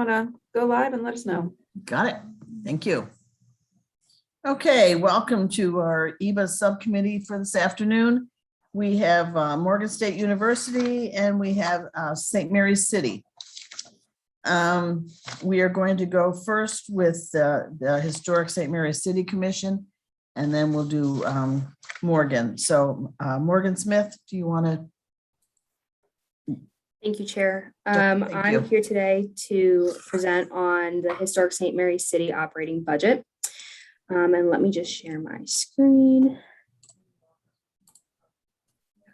want to go live and let us know. Got it. Thank you. Okay, welcome to our EBA subcommittee for this afternoon. We have Morgan State University and we have St. Mary's City. We are going to go first with the Historic St. Mary's City Commission, and then we'll do Morgan. So Morgan Smith, do you want to? Thank you, Chair. Thank you. I'm here today to present on the Historic St. Mary's City operating budget. And let me just share my screen.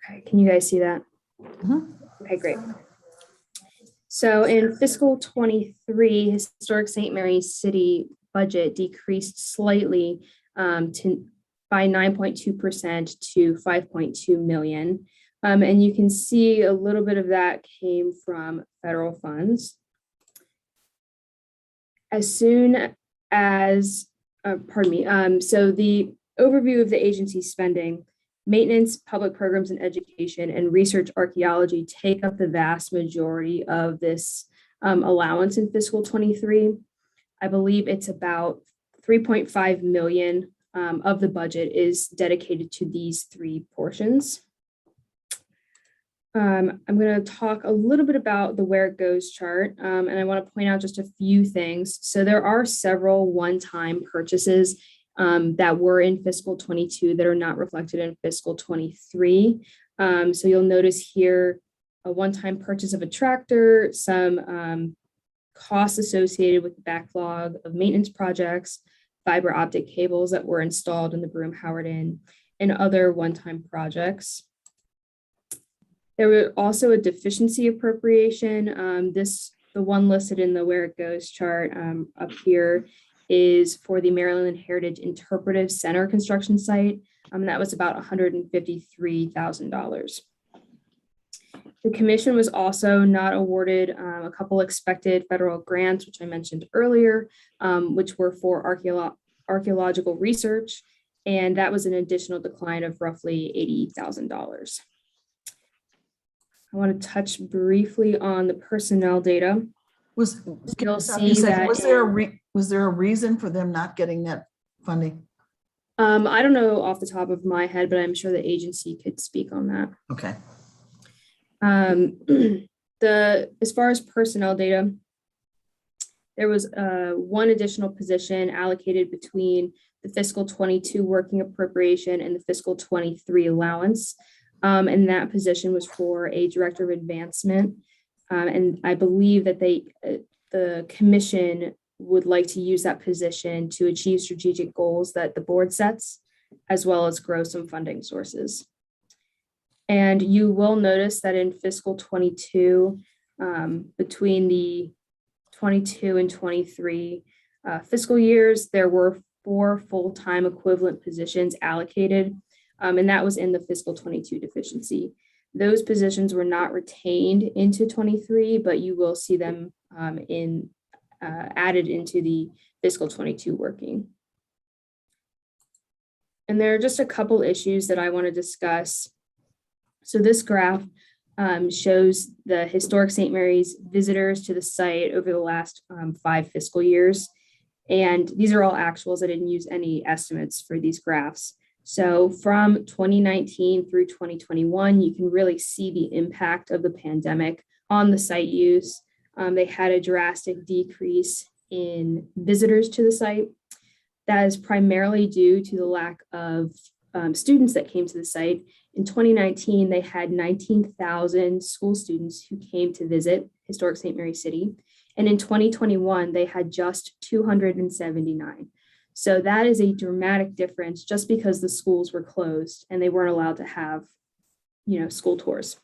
Okay, can you guys see that? Okay, great. So in fiscal 23, Historic St. Mary's City budget decreased slightly by 9.2% to 5.2 million. And you can see a little bit of that came from federal funds. As soon as, so the overview of the agency's spending, maintenance, public programs and education, and research archaeology take up the vast majority of this allowance in fiscal 23. I believe it's about 3.5 million of the budget is dedicated to these three portions. I'm going to talk a little bit about the where it goes chart, and I want to point out just a few things. So there are several one-time purchases that were in fiscal 22 that are not reflected in fiscal 23. So you'll notice here a one-time purchase of a tractor, some costs associated with the backlog of maintenance projects, fiber optic cables that were installed in the Broome Howard Inn, and other one-time projects. There was also a deficiency appropriation. The one listed in the where it goes chart up here is for the Maryland Heritage Interpretive Center construction site. That was about $153,000. The commission was also not awarded a couple expected federal grants, which I mentioned earlier, which were for archaeological research, and that was an additional decline of roughly $80,000. I want to touch briefly on the personnel data. Was there a reason for them not getting that funding? I don't know off the top of my head, but I'm sure the agency could speak on that. Okay. As far as personnel data, there was one additional position allocated between the fiscal 22 working appropriation and the fiscal 23 allowance. And that position was for a director of advancement. And I believe that the commission would like to use that position to achieve strategic goals that the board sets, as well as grow some funding sources. And you will notice that in fiscal 22, between the 22 and 23 fiscal years, there were 4 full-time equivalent positions allocated. And that was in the fiscal 22 deficiency. Those positions were not retained into 23, but you will see them added into the fiscal 22 working. And there are just a couple issues that I want to discuss. So this graph shows the Historic St. Mary's visitors to the site over the last 5 fiscal years. And these are all actuals. I didn't use any estimates for these graphs. So from 2019 through 2021, you can really see the impact of the pandemic on the site use. They had a drastic decrease in visitors to the site. That is primarily due to the lack of students that came to the site. In 2019, they had 19,000 school students who came to visit Historic St. Mary's City. And in 2021, they had just 279. So that is a dramatic difference just because the schools were closed and they weren't allowed to have, school tours.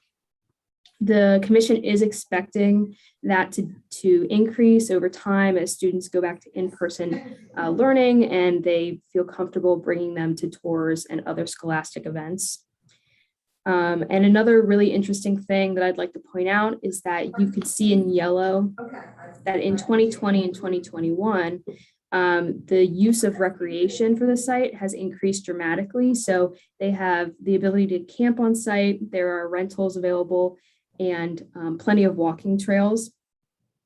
The commission is expecting that to increase over time as students go back to in-person learning and they feel comfortable bringing them to tours and other scholastic events. And another really interesting thing that I'd like to point out is that you could see in yellow that in 2020 and 2021, the use of recreation for the site has increased dramatically. So they have the ability to camp on site. There are rentals available and plenty of walking trails.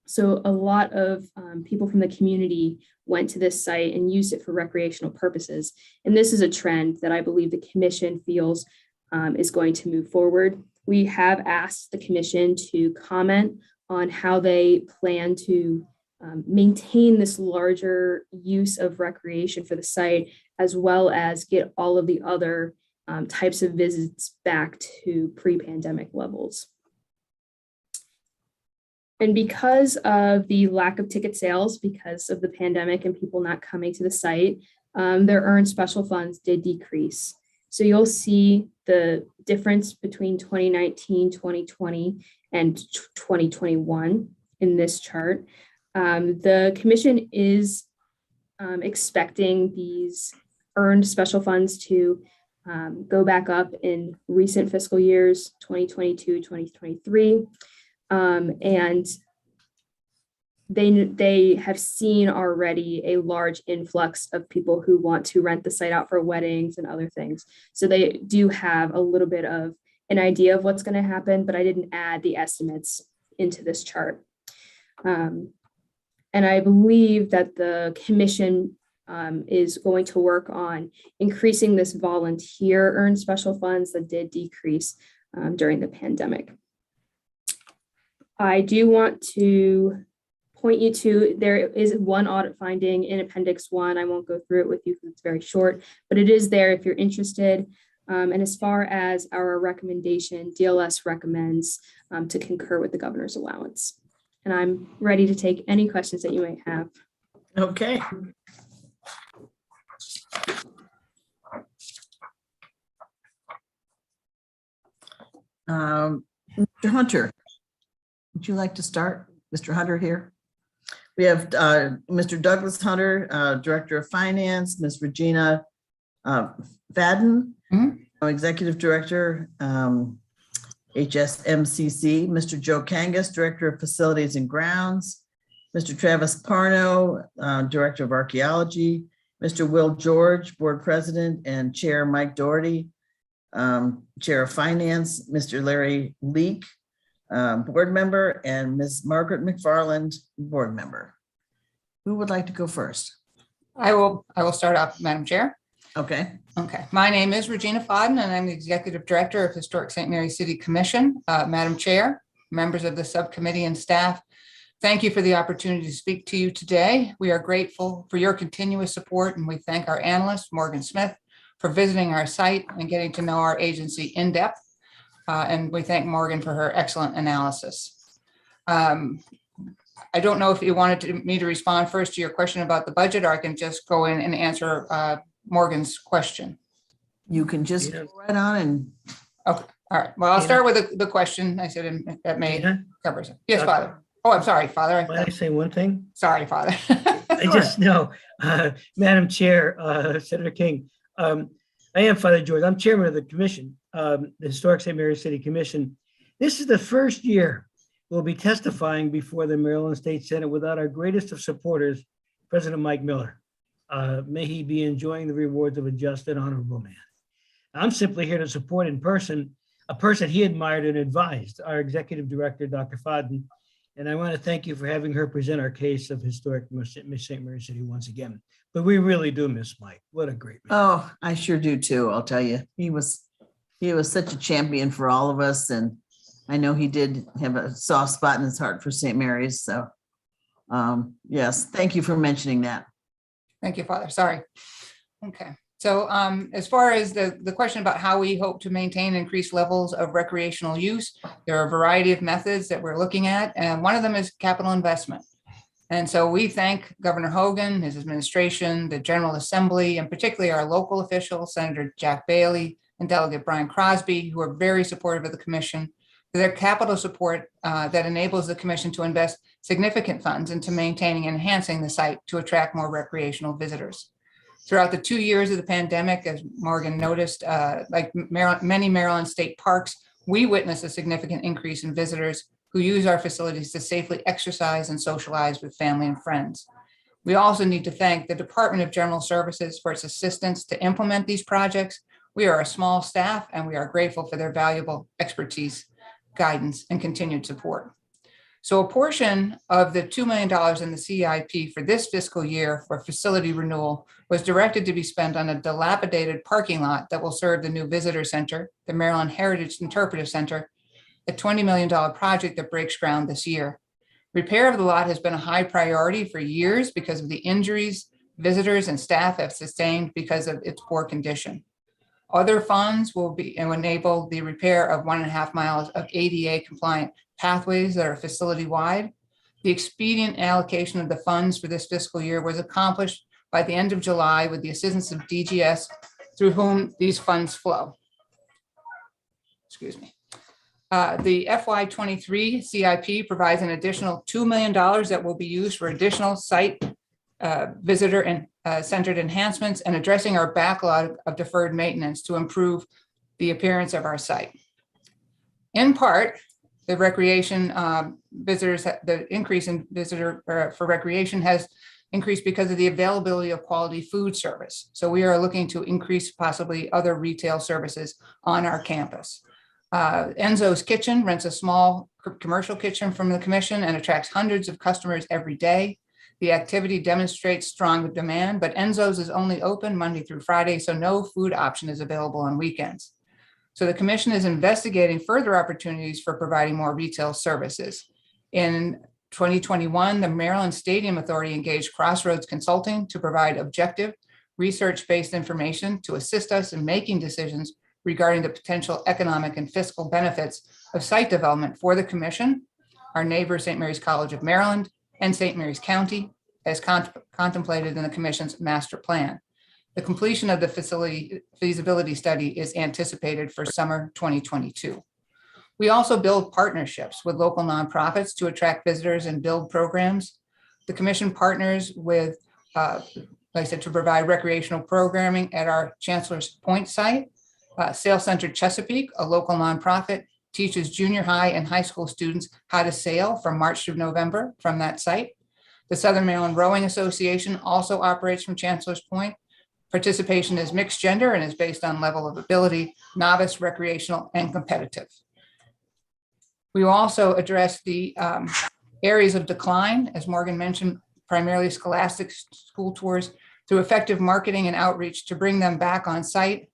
So a lot of people from the community went to this site and used it for recreational purposes. And this is a trend that I believe the commission feels is going to move forward. We have asked the commission to comment on how they plan to maintain this larger use of recreation for the site, as well as get all of the other types of visits back to pre-pandemic levels. And because of the lack of ticket sales, because of the pandemic and people not coming to the site, their earned special funds did decrease. So you'll see the difference between 2019, 2020, and 2021 in this chart. The commission is expecting these earned special funds to go back up in recent fiscal years, 2022, 2023. And they have seen already a large influx of people who want to rent the site out for weddings and other things. So they do have a little bit of an idea of what's going to happen, but I didn't add the estimates into this chart. And I believe that the commission is going to work on increasing this volunteer earned special funds that did decrease during the pandemic. I do want to point you to, there is one audit finding in Appendix 1. I won't go through it with you because it's very short, but it is there if you're interested. And as far as our recommendation, DLS recommends to concur with the governor's allowance. And I'm ready to take any questions that you might have. Okay. Mr. Hunter, would you like to start? Mr. Hunter here. We have Mr. Douglas Hunter, Director of Finance, Ms. Regina Fadden, Executive Director, HSMCC, Mr. Joe Kangas, Director of Facilities and Grounds, Mr. Travis Parno, Director of Archaeology, Mr. Will George, Board President, and Chair Mike Doherty, Chair of Finance, Mr. Larry Leak, Board Member, and Ms. Margaret McFarland, Board Member. Who would like to go first? I will start off, Madam Chair. Okay. Okay. My name is Regina Fodden, and I'm the Executive Director of Historic St. Mary City Commission. Madam Chair, members of the subcommittee and staff, thank you for the opportunity to speak to you today. We are grateful for your continuous support, and we thank our analyst, Morgan Smith, for visiting our site and getting to know our agency in depth. And we thank Morgan for her excellent analysis. I don't know if you wanted me to respond first to your question about the budget, or I can just go in and answer Morgan's question. You can just go right on and. Okay, all right. Well, I'll start with the question I said that may covers it. Yes, Father. Oh, I'm sorry, Father. Might I say one thing? Sorry, Father. I just know, Madam Chair, Senator King, I am Father George. I'm chairman of the commission, the Historic St. Mary City Commission. This is the first year we'll be testifying before the Maryland State Senate without our greatest of supporters, President Mike Miller. May he be enjoying the rewards of a just and honorable man. I'm simply here to support in person a person he admired and advised, our executive director, Dr. Fodden. And I want to thank you for having her present our case of historic Miss St. Mary City once again. But we really do miss Mike. What a great man. Oh, I sure do too. I'll tell you, he was such a champion for all of us. And I know he did have a soft spot in his heart for St. Mary's. So yes, thank you for mentioning that. Thank you, Father. Sorry. Okay. So as far as the question about how we hope to maintain increased levels of recreational use, there are a variety of methods that we're looking at, and one of them is capital investment. And so we thank Governor Hogan, his administration, the General Assembly, and particularly our local officials, Senator Jack Bailey and Delegate Brian Crosby, who are very supportive of the commission, for their capital support that enables the commission to invest significant funds into maintaining and enhancing the site to attract more recreational visitors. Throughout the 2 years of the pandemic, as Morgan noticed, like many Maryland state parks, we witnessed a significant increase in visitors who use our facilities to safely exercise and socialize with family and friends. We also need to thank the Department of General Services for its assistance to implement these projects. We are a small staff, and we are grateful for their valuable expertise, guidance, and continued support. So a portion of the $2 million in the CIP for this fiscal year for facility renewal was directed to be spent on a dilapidated parking lot that will serve the new visitor center, the Maryland Heritage Interpretive Center, a $20 million project that breaks ground this year. Repair of the lot has been a high priority for years because of the injuries visitors and staff have sustained because of its poor condition. Other funds will enable the repair of 1.5 miles of ADA compliant pathways that are facility wide. The expedient allocation of the funds for this fiscal year was accomplished by the end of July with the assistance of DGS, through whom these funds flow. Excuse me. The FY23 CIP provides an additional $2 million that will be used for additional site visitor and centered enhancements and addressing our backlog of deferred maintenance to improve the appearance of our site. In part, the recreation visitors, the increase in visitor for recreation has increased because of the availability of quality food service. So we are looking to increase possibly other retail services on our campus. Enzo's Kitchen rents a small commercial kitchen from the commission and attracts hundreds of customers every day. The activity demonstrates strong demand, but Enzo's is only open Monday through Friday, so no food option is available on weekends. So the commission is investigating further opportunities for providing more retail services. In 2021, the Maryland Stadium Authority engaged Crossroads Consulting to provide objective, research-based information to assist us in making decisions regarding the potential economic and fiscal benefits of site development for the commission, our neighbor, St. Mary's College of Maryland, and St. Mary's County, as contemplated in the commission's master plan. The completion of the facility feasibility study is anticipated for summer 2022. We also build partnerships with local nonprofits to attract visitors and build programs. The commission partners with, like I said, to provide recreational programming at our Chancellor's Point site. Sail Center Chesapeake, a local nonprofit, teaches junior high and high school students how to sail from March through November from that site. The Southern Maryland Rowing Association also operates from Chancellor's Point. Participation is mixed gender and is based on level of ability, novice, recreational, and competitive. We will also address the areas of decline, as Morgan mentioned, primarily scholastic school tours, through effective marketing and outreach to bring them back on site.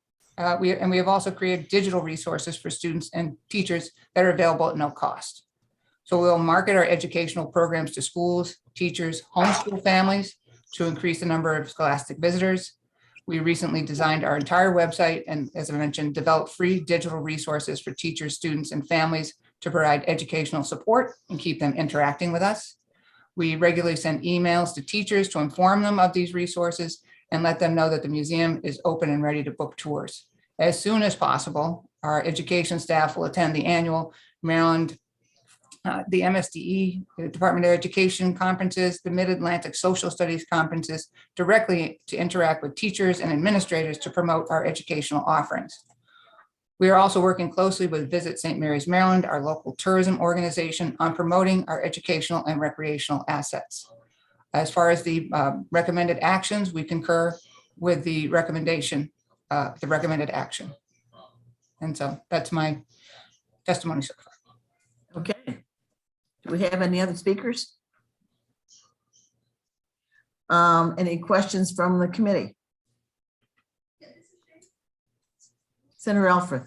We have also created digital resources for students and teachers that are available at no cost. So we'll market our educational programs to schools, teachers, homeschool families to increase the number of scholastic visitors. We recently designed our entire website and, as I mentioned, developed free digital resources for teachers, students, and families to provide educational support and keep them interacting with us. We regularly send emails to teachers to inform them of these resources and let them know that the museum is open and ready to book tours. As soon as possible, our education staff will attend the annual Maryland, the MSDE, the Department of Education conferences, the Mid-Atlantic Social Studies conferences, directly to interact with teachers and administrators to promote our educational offerings. We are also working closely with Visit St. Mary's Maryland, our local tourism organization, on promoting our educational and recreational assets. As far as the recommended actions, we concur with the recommended action. And so that's my testimony so far. Okay. Do we have any other speakers? Any questions from the committee? Senator Alfred.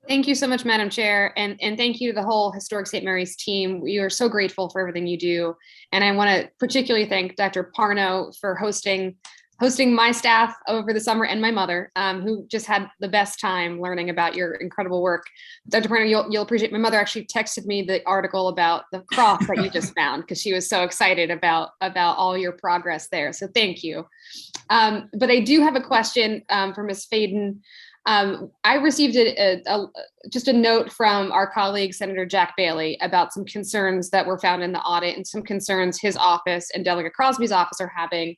Thank you so much, Madam Chair, and thank you to the whole Historic St. Mary's team. We are so grateful for everything you do. And I want to particularly thank Dr. Parno for hosting my staff over the summer and my mother, who just had the best time learning about your incredible work. Dr. Parno, you'll appreciate, my mother actually texted me the article about the cross that you just found because she was so excited about all your progress there. So thank you. But I do have a question for Ms. Faden. I received just a note from our colleague, Senator Jack Bailey, about some concerns that were found in the audit and some concerns his office and Delegate Crosby's office are having,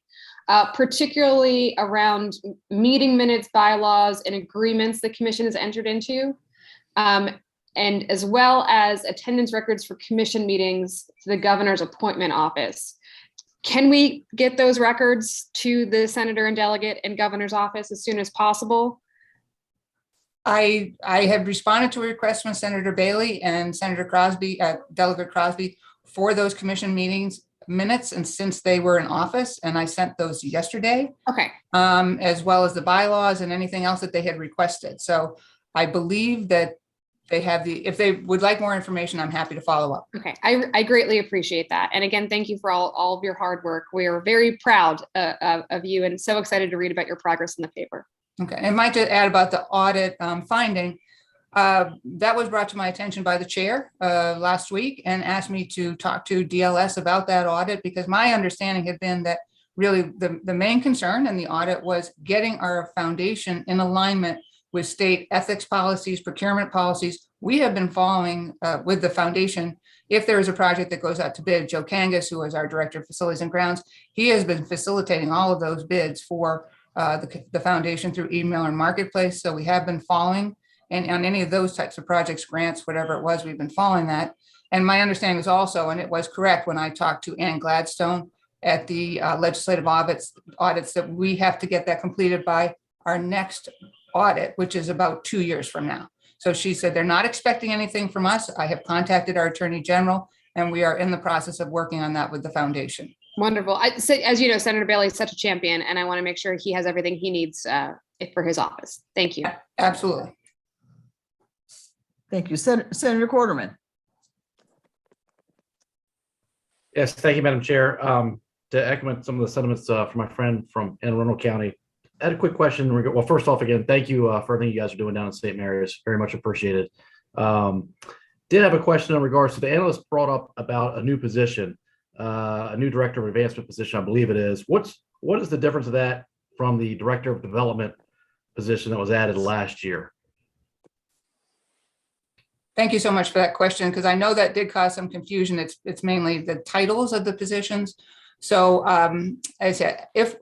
particularly around meeting minutes, bylaws, and agreements the commission has entered into, and as well as attendance records for commission meetings to the governor's appointment office. Can we get those records to the senator and delegate and governor's office as soon as possible? I have responded to a request from Senator Bailey and Senator Crosby, Delegate Crosby, for those commission meetings minutes and since they were in office, and I sent those yesterday, Okay, as well as the bylaws and anything else that they had requested. So I believe that they have if they would like more information, I'm happy to follow up. okay. I greatly appreciate that. And again, thank you for all of your hard work. We are very proud of you and so excited to read about your progress in the paper. Okay, and I might just add about the audit finding. That was brought to my attention by the chair last week and asked me to talk to DLS about that audit, because my understanding had been that really the main concern in the audit was getting our foundation in alignment with state ethics policies, procurement policies. We have been following with the foundation. If there is a project that goes out to bid, Joe Kangas, who is our Director of Facilities and Grounds, he has been facilitating all of those bids for the foundation through email and marketplace. So we have been following, and on any of those types of projects, grants, whatever it was, we've been following that. And my understanding is also, and it was correct when I talked to Ann Gladstone at the legislative audits, that we have to get that completed by our next audit, which is about 2 years from now. So she said they're not expecting anything from us. I have contacted our Attorney General, and we are in the process of working on that with the foundation. Wonderful. As you know, Senator Bailey is such a champion, and I want to make sure he has everything he needs for his office. Thank you. Absolutely. Thank you. Senator Quarterman. Yes, thank you, Madam Chair. To echo some of the sentiments from my friend from Anne Arundel County, I had a quick question. Well, first off, again, thank you for everything you guys are doing down in St. Mary's. Very much appreciated. Did have a question in regards to the analyst brought up about a new position, a new Director of Advancement position, I believe it is. What is the difference of that from the Director of Development position that was added last year? Thank you so much for that question, because I know that did cause some confusion. It's mainly the titles of the positions. So as I said, if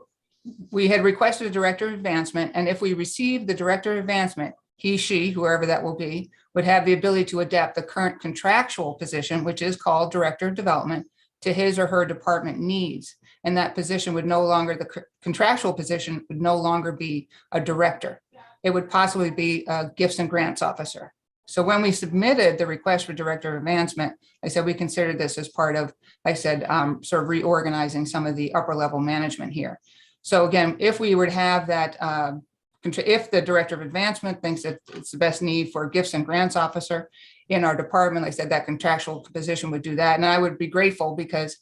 we had requested a Director of Advancement, and if we received the Director of Advancement, he, she, whoever that will be, would have the ability to adapt the current contractual position, which is called Director of Development, to his or her department needs. And that position would no longer, the contractual position would no longer be a director. It would possibly be a gifts and grants officer. So when we submitted the request for Director of Advancement, I said we considered this as part of, I said, sort of reorganizing some of the upper level management here. So again, if we would have that, if the Director of Advancement thinks that it's the best need for a gifts and grants officer in our department, I said that contractual position would do that. And I would be grateful, because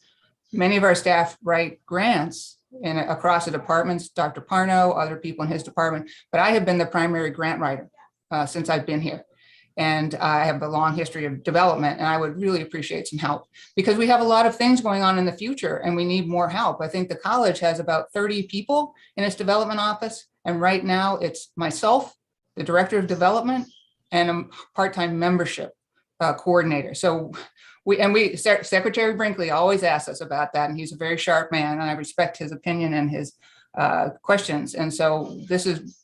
many of our staff write grants across the departments, Dr. Parno, other people in his department, but I have been the primary grant writer since I've been here. And I have a long history of development, and I would really appreciate some help, because we have a lot of things going on in the future and we need more help. I think the college has about 30 people in its development office. And right now it's myself, the Director of Development, and a part-time membership coordinator. So Secretary Brinkley always asks us about that. And he's a very sharp man, and I respect his opinion and his questions. And so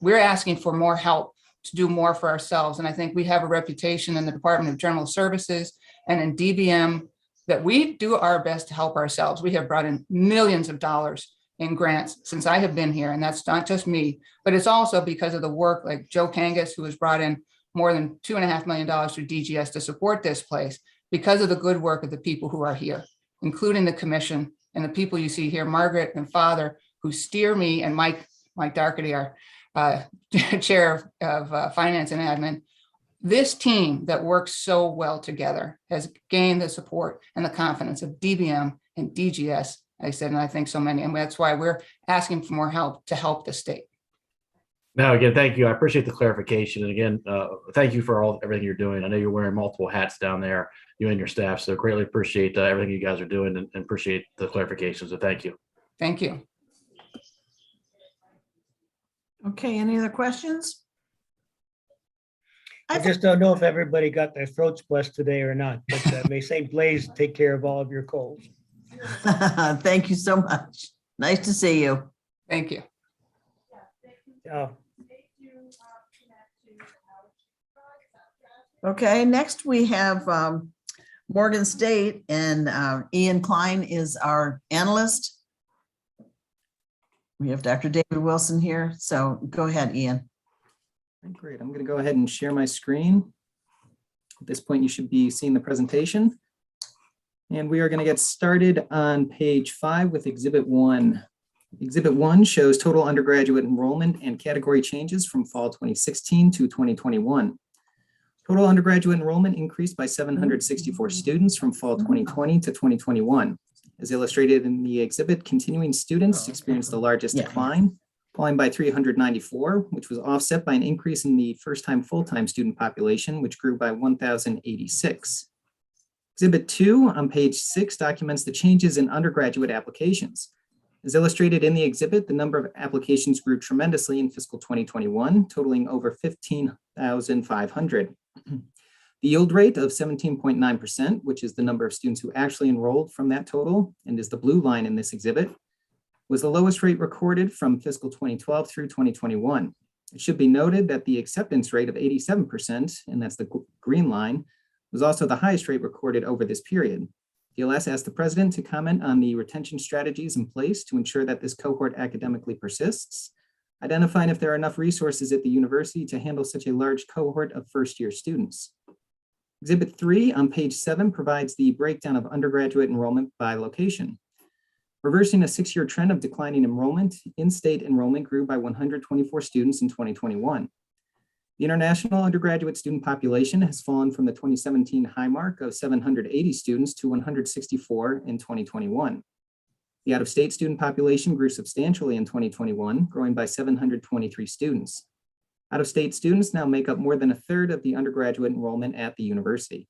we're asking for more help to do more for ourselves. And I think we have a reputation in the Department of General Services and in DBM that we do our best to help ourselves. We have brought in millions of dollars in grants since I have been here. And that's not just me, but it's also because of the work like Joe Kangas, who has brought in more than $2.5 million through DGS to support this place, because of the good work of the people who are here, including the commission and the people you see here, Margaret and Father, who steer me, and Mike Darkety, our Chair of Finance and Admin. This team that works so well together has gained the support and the confidence of DBM and DGS, I said, and I think so many, and that's why we're asking for more help to help the state. Now, again, thank you. I appreciate the clarification. And again, thank you for everything you're doing. I know you're wearing multiple hats down there, you and your staff. So greatly appreciate everything you guys are doing, and appreciate the clarification. So thank you. Thank you. Okay, any other questions? I just don't know if everybody got their throats blessed today or not, but may St. Blaise take care of all of your colds. Thank you so much. Nice to see you. Thank you. Okay, next we have Morgan State, and Ian Klein is our analyst. We have Dr. David Wilson here, so go ahead, Ian. Great, I'm going to go ahead and share my screen. At this point, you should be seeing the presentation. And we are going to get started on page 5 with Exhibit 1. Exhibit 1 shows total undergraduate enrollment and category changes from fall 2016 to 2021. Total undergraduate enrollment increased by 764 students from fall 2020 to 2021. As illustrated in the exhibit, continuing students experienced the largest decline, falling by 394, which was offset by an increase in the first-time full-time student population, which grew by 1,086. Exhibit 2 on page 6 documents the changes in undergraduate applications. As illustrated in the exhibit, the number of applications grew tremendously in fiscal 2021, totaling over 15,500. The yield rate of 17.9%, which is the number of students who actually enrolled from that total, and is the blue line in this exhibit, was the lowest rate recorded from fiscal 2012 through 2021. It should be noted that the acceptance rate of 87%, and that's the green line, was also the highest rate recorded over this period. DLS asked the president to comment on the retention strategies in place to ensure that this cohort academically persists, identifying if there are enough resources at the university to handle such a large cohort of first-year students. Exhibit 3 on page 7 provides the breakdown of undergraduate enrollment by location. Reversing a 6-year trend of declining enrollment, in-state enrollment grew by 124 students in 2021. The international undergraduate student population has fallen from the 2017 high mark of 780 students to 164 in 2021. The out-of-state student population grew substantially in 2021, growing by 723 students. Out-of-state students now make up more than a third of the undergraduate enrollment at the university.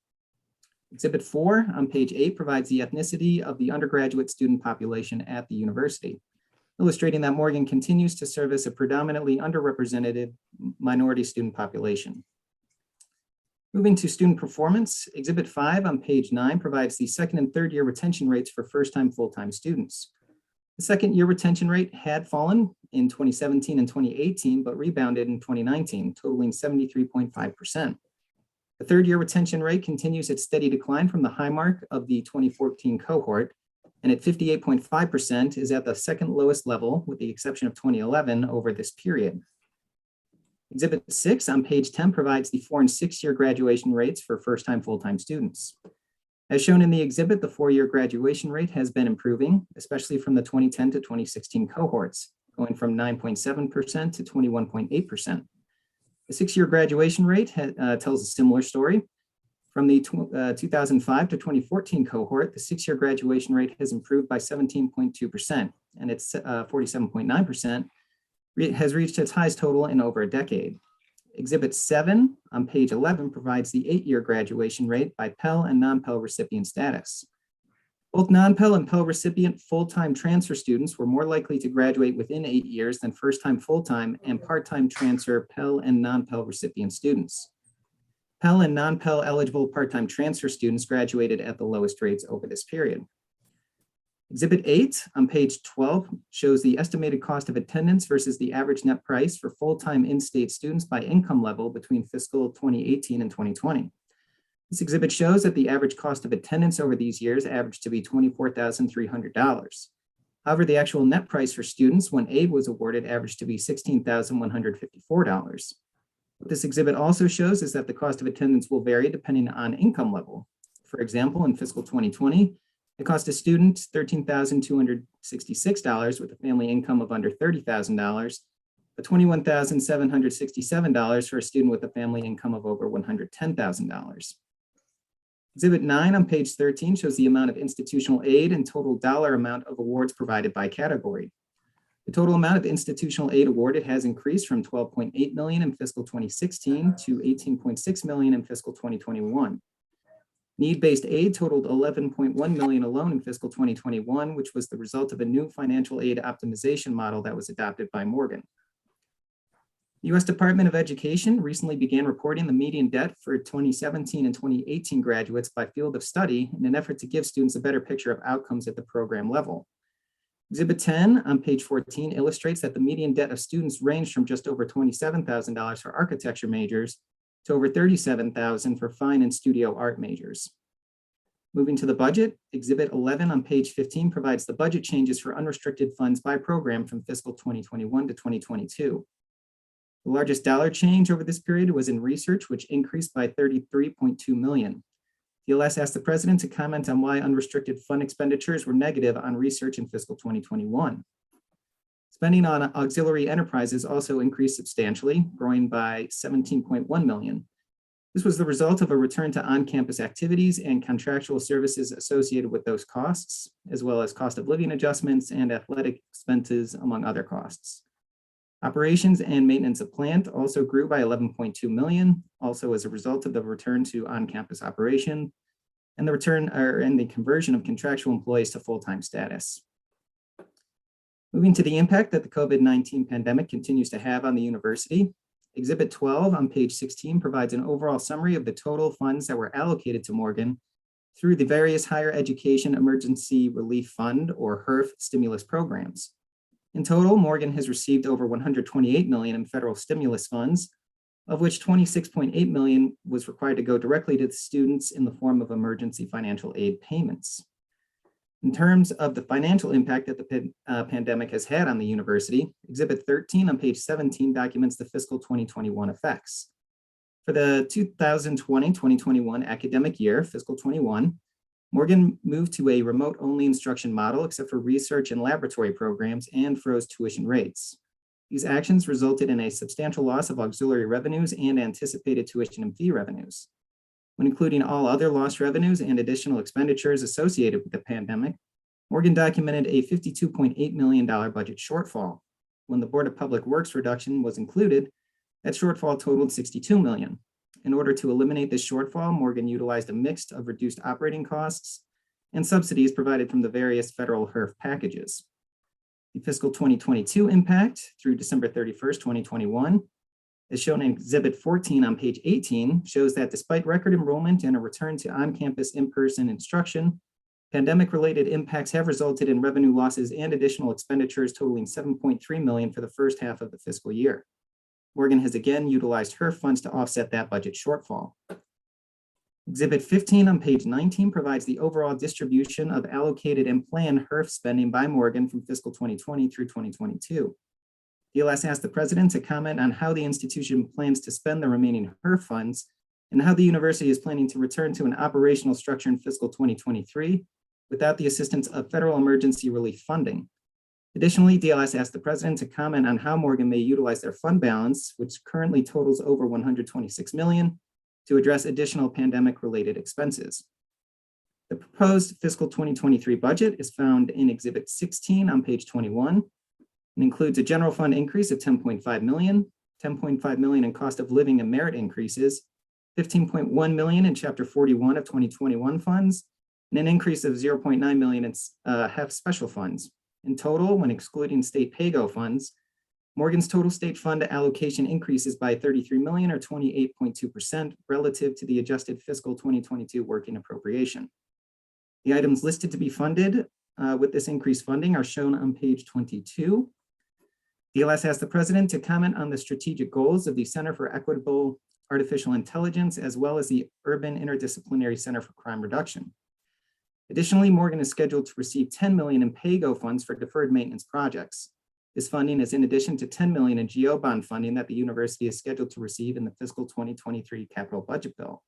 Exhibit 4 on page 8 provides the ethnicity of the undergraduate student population at the university, illustrating that Morgan continues to service a predominantly underrepresented minority student population. Moving to student performance, Exhibit 5 on page 9 provides the second and third year retention rates for first-time full-time students. The second year retention rate had fallen in 2017 and 2018, but rebounded in 2019, totaling 73.5%. The third year retention rate continues its steady decline from the high mark of the 2014 cohort, and at 58.5% is at the second lowest level, with the exception of 2011 over this period. Exhibit 6 on page 10 provides the 4- and 6-year graduation rates for first-time full-time students. As shown in the exhibit, the 4-year graduation rate has been improving, especially from the 2010 to 2016 cohorts, going from 9.7% to 21.8%. The 6-year graduation rate tells a similar story. From the 2005 to 2014 cohort, the 6-year graduation rate has improved by 17.2%, and its 47.9% has reached its highest total in over a decade. Exhibit 7 on page 11 provides the 8-year graduation rate by Pell and non-Pell recipient status. Both non-Pell and Pell recipient full-time transfer students were more likely to graduate within 8 years than first-time full-time and part-time transfer Pell and non-Pell recipient students. Pell and non-Pell eligible part-time transfer students graduated at the lowest rates over this period. Exhibit 8 on page 12 shows the estimated cost of attendance versus the average net price for full-time in-state students by income level between fiscal 2018 and 2020. This exhibit shows that the average cost of attendance over these years averaged to be $24,300. However, the actual net price for students when aid was awarded averaged to be $16,154. What this exhibit also shows is that the cost of attendance will vary depending on income level. For example, in fiscal 2020, it cost a student $13,266 with a family income of under $30,000, but $21,767 for a student with a family income of over $110,000. Exhibit 9 on page 13 shows the amount of institutional aid and total dollar amount of awards provided by category. The total amount of institutional aid awarded has increased from $12.8 million in fiscal 2016 to $18.6 million in fiscal 2021. Need-based aid totaled $11.1 million alone in fiscal 2021, which was the result of a new financial aid optimization model that was adopted by Morgan. The U.S. Department of Education recently began reporting the median debt for 2017 and 2018 graduates by field of study in an effort to give students a better picture of outcomes at the program level. Exhibit 10 on page 14 illustrates that the median debt of students ranged from just over $27,000 for architecture majors to over $37,000 for fine and studio art majors. Moving to the budget, Exhibit 11 on page 15 provides the budget changes for unrestricted funds by program from fiscal 2021 to 2022. The largest dollar change over this period was in research, which increased by $33.2 million. DLS asked the president to comment on why unrestricted fund expenditures were negative on research in fiscal 2021. Spending on auxiliary enterprises also increased substantially, growing by 17.1 million. This was the result of a return to on-campus activities and contractual services associated with those costs, as well as cost of living adjustments and athletic expenses, among other costs. Operations and maintenance of plant also grew by 11.2 million, also as a result of the return to on-campus operation and the conversion of contractual employees to full-time status. Moving to the impact that the COVID-19 pandemic continues to have on the university, Exhibit 12 on page 16 provides an overall summary of the total funds that were allocated to Morgan through the various Higher Education Emergency Relief Fund, or HERF, stimulus programs. In total, Morgan has received over 128 million in federal stimulus funds, of which 26.8 million was required to go directly to the students in the form of emergency financial aid payments. In terms of the financial impact that the pandemic has had on the university, Exhibit 13 on page 17 documents the fiscal 2021 effects. For the 2020-2021 academic year, fiscal 21, Morgan moved to a remote-only instruction model except for research and laboratory programs and froze tuition rates. These actions resulted in a substantial loss of auxiliary revenues and anticipated tuition and fee revenues. When including all other lost revenues and additional expenditures associated with the pandemic, Morgan documented a $52.8 million budget shortfall. When the Board of Public Works reduction was included, that shortfall totaled $62 million. In order to eliminate this shortfall, Morgan utilized a mix of reduced operating costs and subsidies provided from the various federal HERF packages. The fiscal 2022 impact through December 31st, 2021, as shown in Exhibit 14 on page 18, shows that despite record enrollment and a return to on-campus in-person instruction, pandemic-related impacts have resulted in revenue losses and additional expenditures totaling $7.3 million for the first half of the fiscal year. Morgan has again utilized HERF funds to offset that budget shortfall. Exhibit 15 on page 19 provides the overall distribution of allocated and planned HERF spending by Morgan from fiscal 2020 through 2022. DLS asked the president to comment on how the institution plans to spend the remaining HERF funds and how the university is planning to return to an operational structure in fiscal 2023 without the assistance of federal emergency relief funding. Additionally, DLS asked the president to comment on how Morgan may utilize their fund balance, which currently totals over 126 million, to address additional pandemic-related expenses. The proposed fiscal 2023 budget is found in Exhibit 16 on page 21. It includes a general fund increase of 10.5 million, 10.5 million in cost of living and merit increases, 15.1 million in Chapter 41 of 2021 funds, and an increase of 0.9 million in HEF special funds. In total, when excluding state pay-go funds, Morgan's total state fund allocation increases by 33 million or 28.2% relative to the adjusted fiscal 2022 working appropriation. The items listed to be funded with this increased funding are shown on page 22. DLS asked the president to comment on the strategic goals of the Center for Equitable Artificial Intelligence, as well as the Urban Interdisciplinary Center for Crime Reduction. Additionally, Morgan is scheduled to receive 10 million in pay-go funds for deferred maintenance projects. This funding is in addition to 10 million in GO bond funding that the university is scheduled to receive in the fiscal 2023 capital budget bill.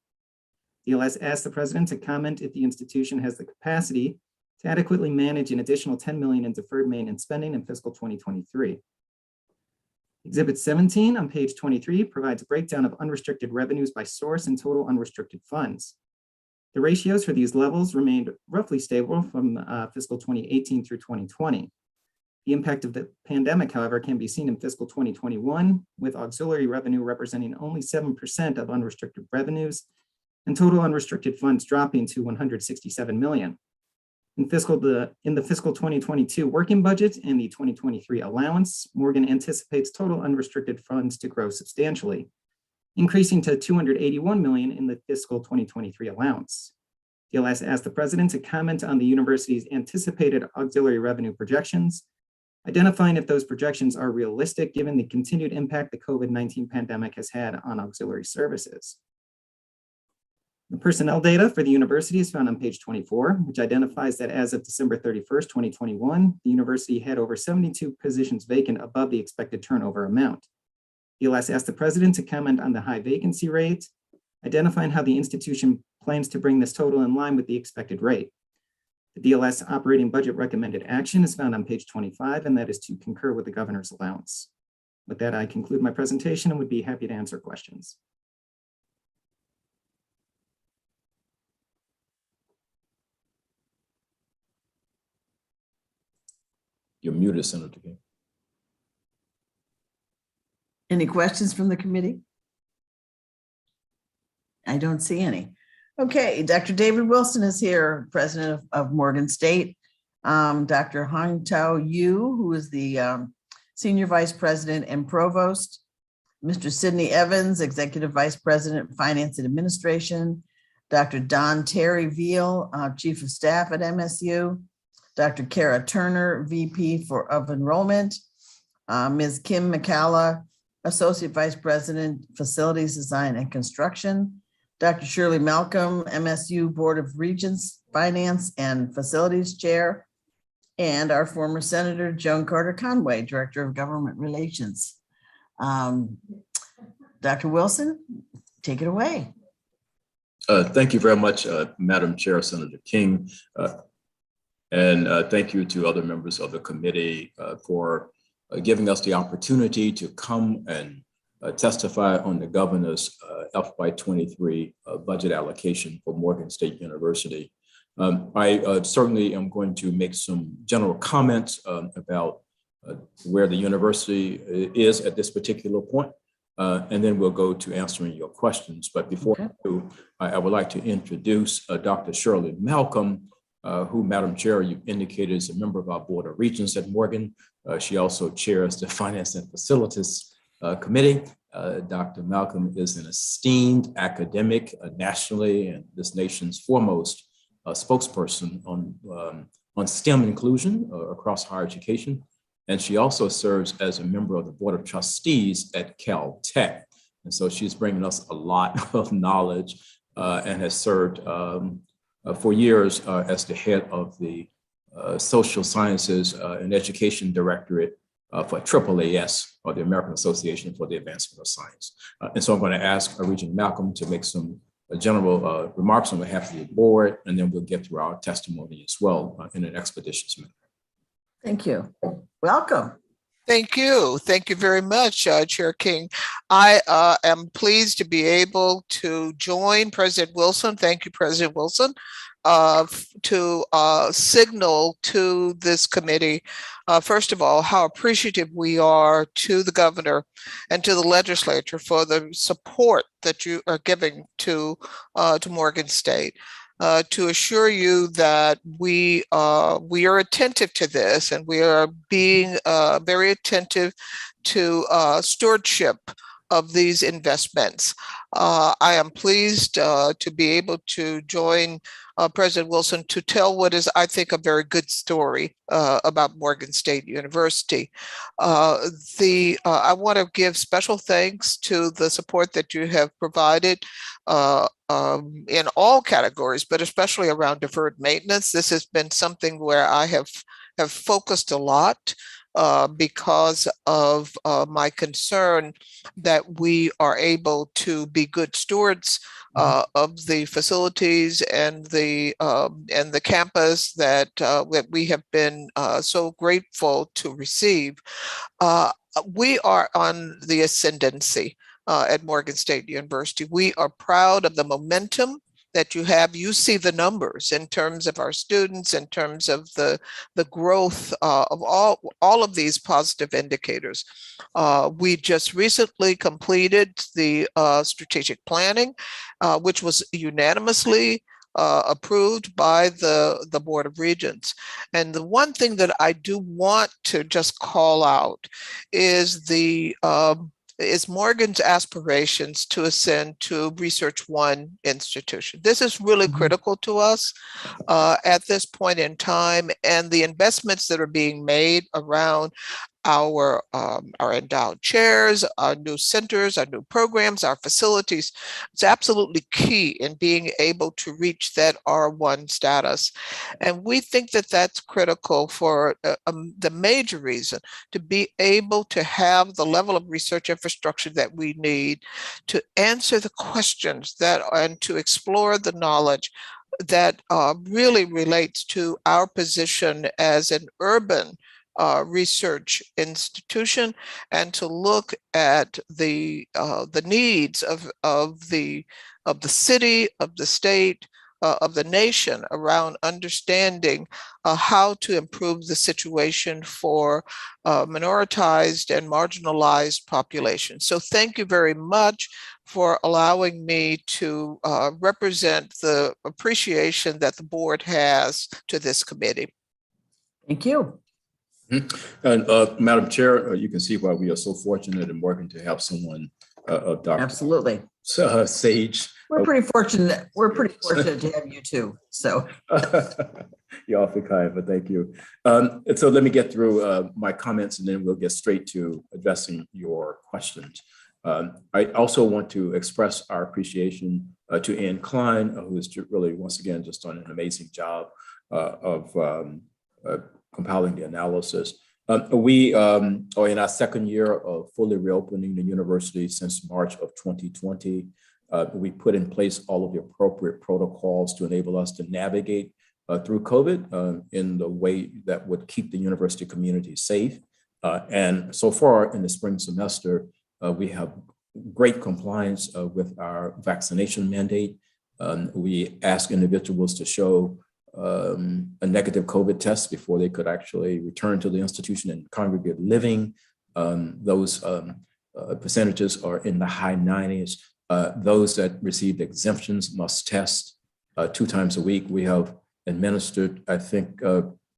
DLS asked the president to comment if the institution has the capacity to adequately manage an additional 10 million in deferred maintenance spending in fiscal 2023. Exhibit 17 on page 23 provides a breakdown of unrestricted revenues by source and total unrestricted funds. The ratios for these levels remained roughly stable from fiscal 2018 through 2020. The impact of the pandemic, however, can be seen in fiscal 2021, with auxiliary revenue representing only 7% of unrestricted revenues and total unrestricted funds dropping to 167 million. In the fiscal 2022 working budget and the 2023 allowance, Morgan anticipates total unrestricted funds to grow substantially, increasing to 281 million in the fiscal 2023 allowance. DLS asked the president to comment on the university's anticipated auxiliary revenue projections, identifying if those projections are realistic given the continued impact the COVID-19 pandemic has had on auxiliary services. The personnel data for the university is found on page 24, which identifies that as of December 31st, 2021, the university had over 72 positions vacant above the expected turnover amount. DLS asked the president to comment on the high vacancy rate, identifying how the institution plans to bring this total in line with the expected rate. The DLS operating budget recommended action is found on page 25, and that is to concur with the governor's allowance. With that, I conclude my presentation and would be happy to answer questions. You're muted, Senator King. Any questions from the committee? I don't see any. Okay, Dr. David Wilson is here, president of Morgan State. Dr. Hang-Tao Yu, who is the senior vice president and provost. Mr. Sidney Evans, executive vice president, finance and administration. Dr. Don Terry Veal, chief of staff at MSU. Dr. Kara Turner, VP of enrollment. Ms. Kim McCalla, associate vice president, facilities design and construction. Dr. Shirley Malcolm, MSU Board of Regents, Finance and Facilities Chair, and our former Senator Joan Carter Conway, Director of Government Relations. Dr. Wilson, take it away. Thank you very much, Madam Chair, Senator King. And thank you to other members of the committee for giving us the opportunity to come and testify on the governor's FY23 budget allocation for Morgan State University. I certainly am going to make some general comments about where the university is at this particular point, and then we'll go to answering your questions. But before I do, I would like to introduce Dr. Shirley Malcolm, who, Madam Chair, you indicated is a member of our Board of Regents at Morgan. She also chairs the Finance and Facilities Committee. Dr. Malcolm is an esteemed academic nationally and this nation's foremost spokesperson on STEM inclusion across higher education. And she also serves as a member of the Board of Trustees at Caltech. And so she's bringing us a lot of knowledge and has served for years as the head of the Social Sciences and Education Directorate for AAAS, or the American Association for the Advancement of Science. And so I'm going to ask Regent Malcolm to make some general remarks on behalf of the board, and then we'll get through our testimony as well in an expeditious manner. Thank you. Welcome. Thank you. Thank you very much, Chair King. I am pleased to be able to join President Wilson. Thank you, President Wilson, to signal to this committee, first of all, how appreciative we are to the governor and to the legislature for the support that you are giving to Morgan State. To assure you that we are attentive to this, and we are being very attentive to stewardship of these investments. I am pleased to be able to join President Wilson to tell what is, I think, a very good story about Morgan State University. I want to give special thanks to the support that you have provided in all categories, but especially around deferred maintenance. This has been something where I have focused a lot because of my concern that we are able to be good stewards of the facilities and the campus that we have been so grateful to receive. We are on the ascendancy at Morgan State University. We are proud of the momentum that you have. You see the numbers in terms of our students, in terms of the growth of all of these positive indicators. We just recently completed the strategic planning, which was unanimously approved by the Board of Regents. And the one thing that I do want to just call out is is Morgan's aspirations to ascend to Research One institution. This is really critical to us at this point in time, and the investments that are being made around our endowed chairs, our new centers, our new programs, our facilities. It's absolutely key in being able to reach that R1 status. And we think that that's critical for the major reason to be able to have the level of research infrastructure that we need to answer the questions that and to explore the knowledge that really relates to our position as an urban research institution, and to look at the needs of the city, of the state, of the nation around understanding how to improve the situation for minoritized and marginalized populations. So thank you very much for allowing me to represent the appreciation that the board has to this committee. Thank you. And Madam Chair, you can see why we are so fortunate in working to have someone of Dr. Absolutely. Sage. We're pretty fortunate. We're pretty fortunate to have you too. So you're awfully kind, but thank you. And so let me get through my comments and then we'll get straight to addressing your questions. I also want to express our appreciation to Ann Klein, who has really, once again, just done an amazing job of compiling the analysis. We are in our second year of fully reopening the university since March of 2020. We put in place all of the appropriate protocols to enable us to navigate through COVID in the way that would keep the university community safe. And so far in the spring semester, we have great compliance with our vaccination mandate. We ask individuals to show a negative COVID test before they could actually return to the institution and congregate living. Those percentages are in the high 90s. Those that received exemptions must test 2 times a week. We have administered, I think,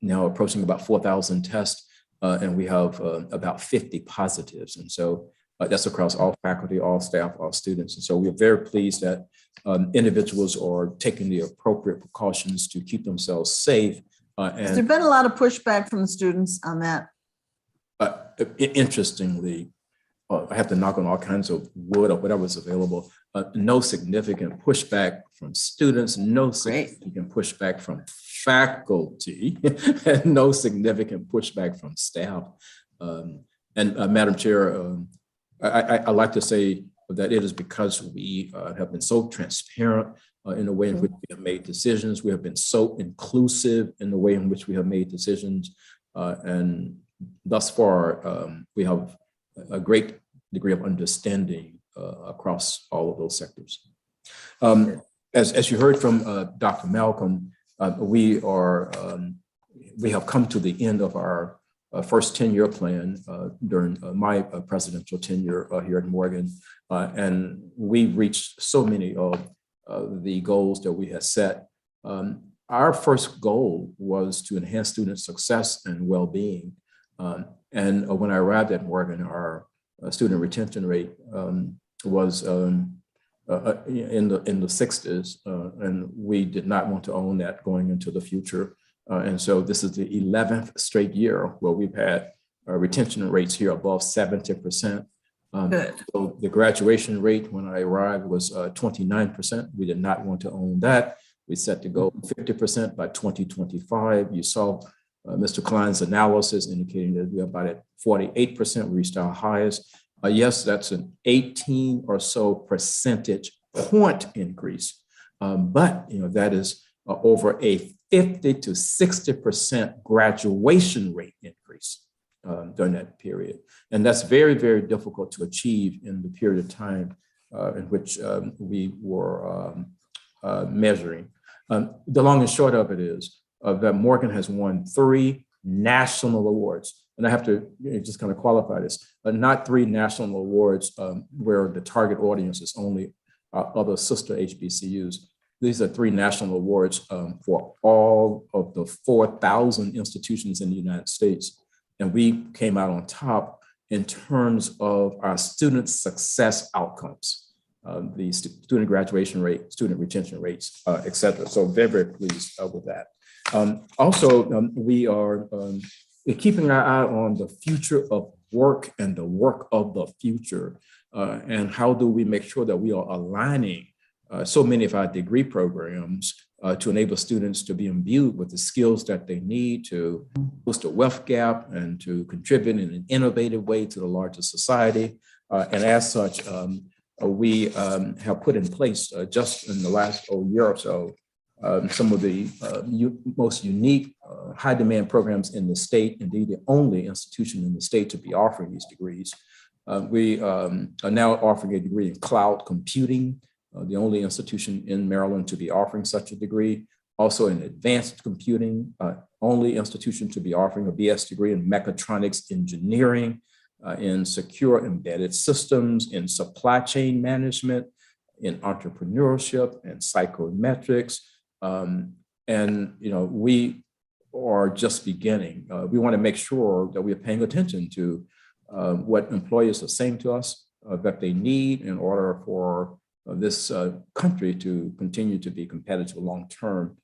now approaching about 4,000 tests, and we have about 50 positives. And so that's across all faculty, all staff, all students. And so we're very pleased that individuals are taking the appropriate precautions to keep themselves safe. has there been a lot of pushback from the students on that? Interestingly, I have to knock on all kinds of wood or whatever's available. No significant pushback from students, no significant pushback from faculty, and no significant pushback from staff. And Madam Chair, I like to say that it is because we have been so transparent in the way in which we have made decisions. We have been so inclusive in the way in which we have made decisions. And thus far, we have a great degree of understanding across all of those sectors. As you heard from Dr. Malcolm, we have come to the end of our first 10-year plan during my presidential tenure here at Morgan. And we've reached so many of the goals that we had set. Our first goal was to enhance student success and well-being. And when I arrived at Morgan, our student retention rate was in the 60s, and we did not want to own that going into the future. And so this is the 11th straight year where we've had retention rates here above 70%. So the graduation rate when I arrived was 29%. We did not want to own that. We set to go 50% by 2025. You saw Mr. Klein's analysis indicating that we're about at 48%. We reached our highest. Yes, that's an 18 or so percentage point increase. But that is over a 50 to 60% graduation rate increase during that period. And that's very, very difficult to achieve in the period of time in which we were measuring. The long and short of it is that Morgan has won 3 national awards. And I have to just kind of qualify this, not 3 national awards where the target audience is only other sister HBCUs. These are 3 national awards for all of the 4,000 institutions in the United States. And we came out on top in terms of our student success outcomes, the student graduation rate, student retention rates, et cetera. So very, very pleased with that. Also, we are we're keeping our eye on the future of work and the work of the future. And how do we make sure that we are aligning so many of our degree programs to enable students to be imbued with the skills that they need to close the wealth gap and to contribute in an innovative way to the larger society. And as such, we have put in place just in the last year or so, some of the most unique high demand programs in the state, indeed the only institution in the state to be offering these degrees. We are now offering a degree in cloud computing, the only institution in Maryland to be offering such a degree. Also in advanced computing, only institution to be offering a BS degree in mechatronics engineering, in secure embedded systems, in supply chain management, in entrepreneurship and psychometrics. And we are just beginning. We want to make sure that we're paying attention to what employers are saying to us that they need in order for this country to continue to be competitive long term.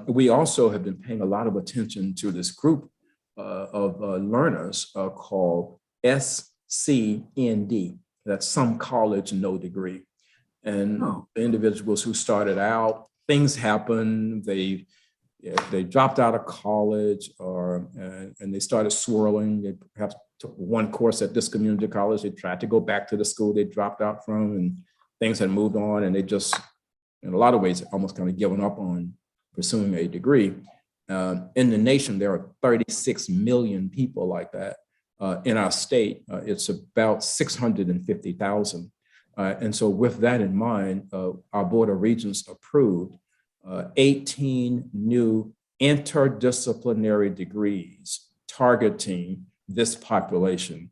We also have been paying a lot of attention to this group of learners called SCND. That's some college, no degree. And the individuals who started out, things happen. They dropped out of college, and they started swirling. They perhaps took one course at this community college. They tried to go back to the school they dropped out from, and things had moved on, and they just, in a lot of ways, almost kind of given up on pursuing a degree. In the nation, there are 36 million people like that. In our state, it's about 650,000. And so with that in mind, our Board of Regents approved 18 new interdisciplinary degrees targeting this population.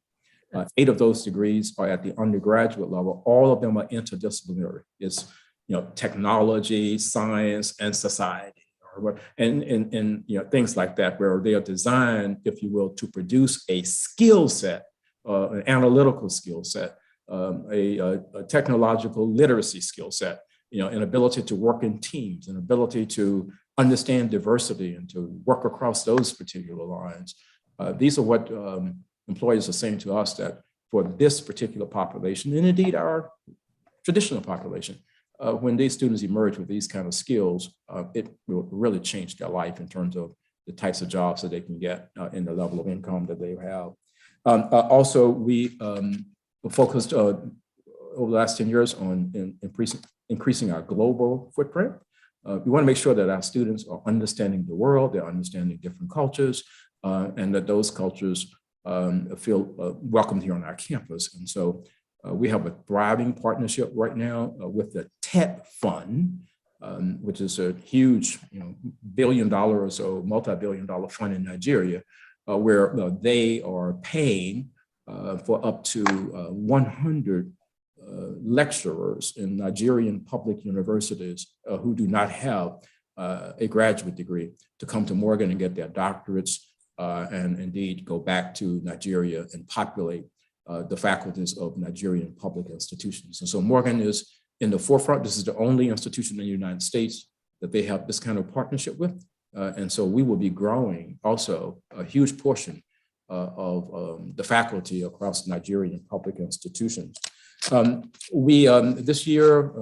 8 of those degrees are at the undergraduate level. All of them are interdisciplinary. It's technology, science, and society, and things like that, where they are designed, if you will, to produce a skill set, an analytical skill set, a technological literacy skill set, an ability to work in teams, an ability to understand diversity and to work across those particular lines. These are what employers are saying to us, that for this particular population, and indeed our traditional population, when these students emerge with these kind of skills, it will really change their life in terms of the types of jobs that they can get and the level of income that they have. Also, we focused over the last 10 years on increasing our global footprint. We want to make sure that our students are understanding the world, they're understanding different cultures, and that those cultures feel welcomed here on our campus. And so we have a thriving partnership right now with the TED Fund, which is a huge, $1 billion or so, multi-billion-dollar fund in Nigeria, where they are paying for up to 100 lecturers in Nigerian public universities who do not have a graduate degree to come to Morgan and get their doctorates and indeed go back to Nigeria and populate the faculties of Nigerian public institutions. And so Morgan is in the forefront. This is the only institution in the United States that they have this kind of partnership with. And so we will be growing also a huge portion of the faculty across Nigerian public institutions. This year,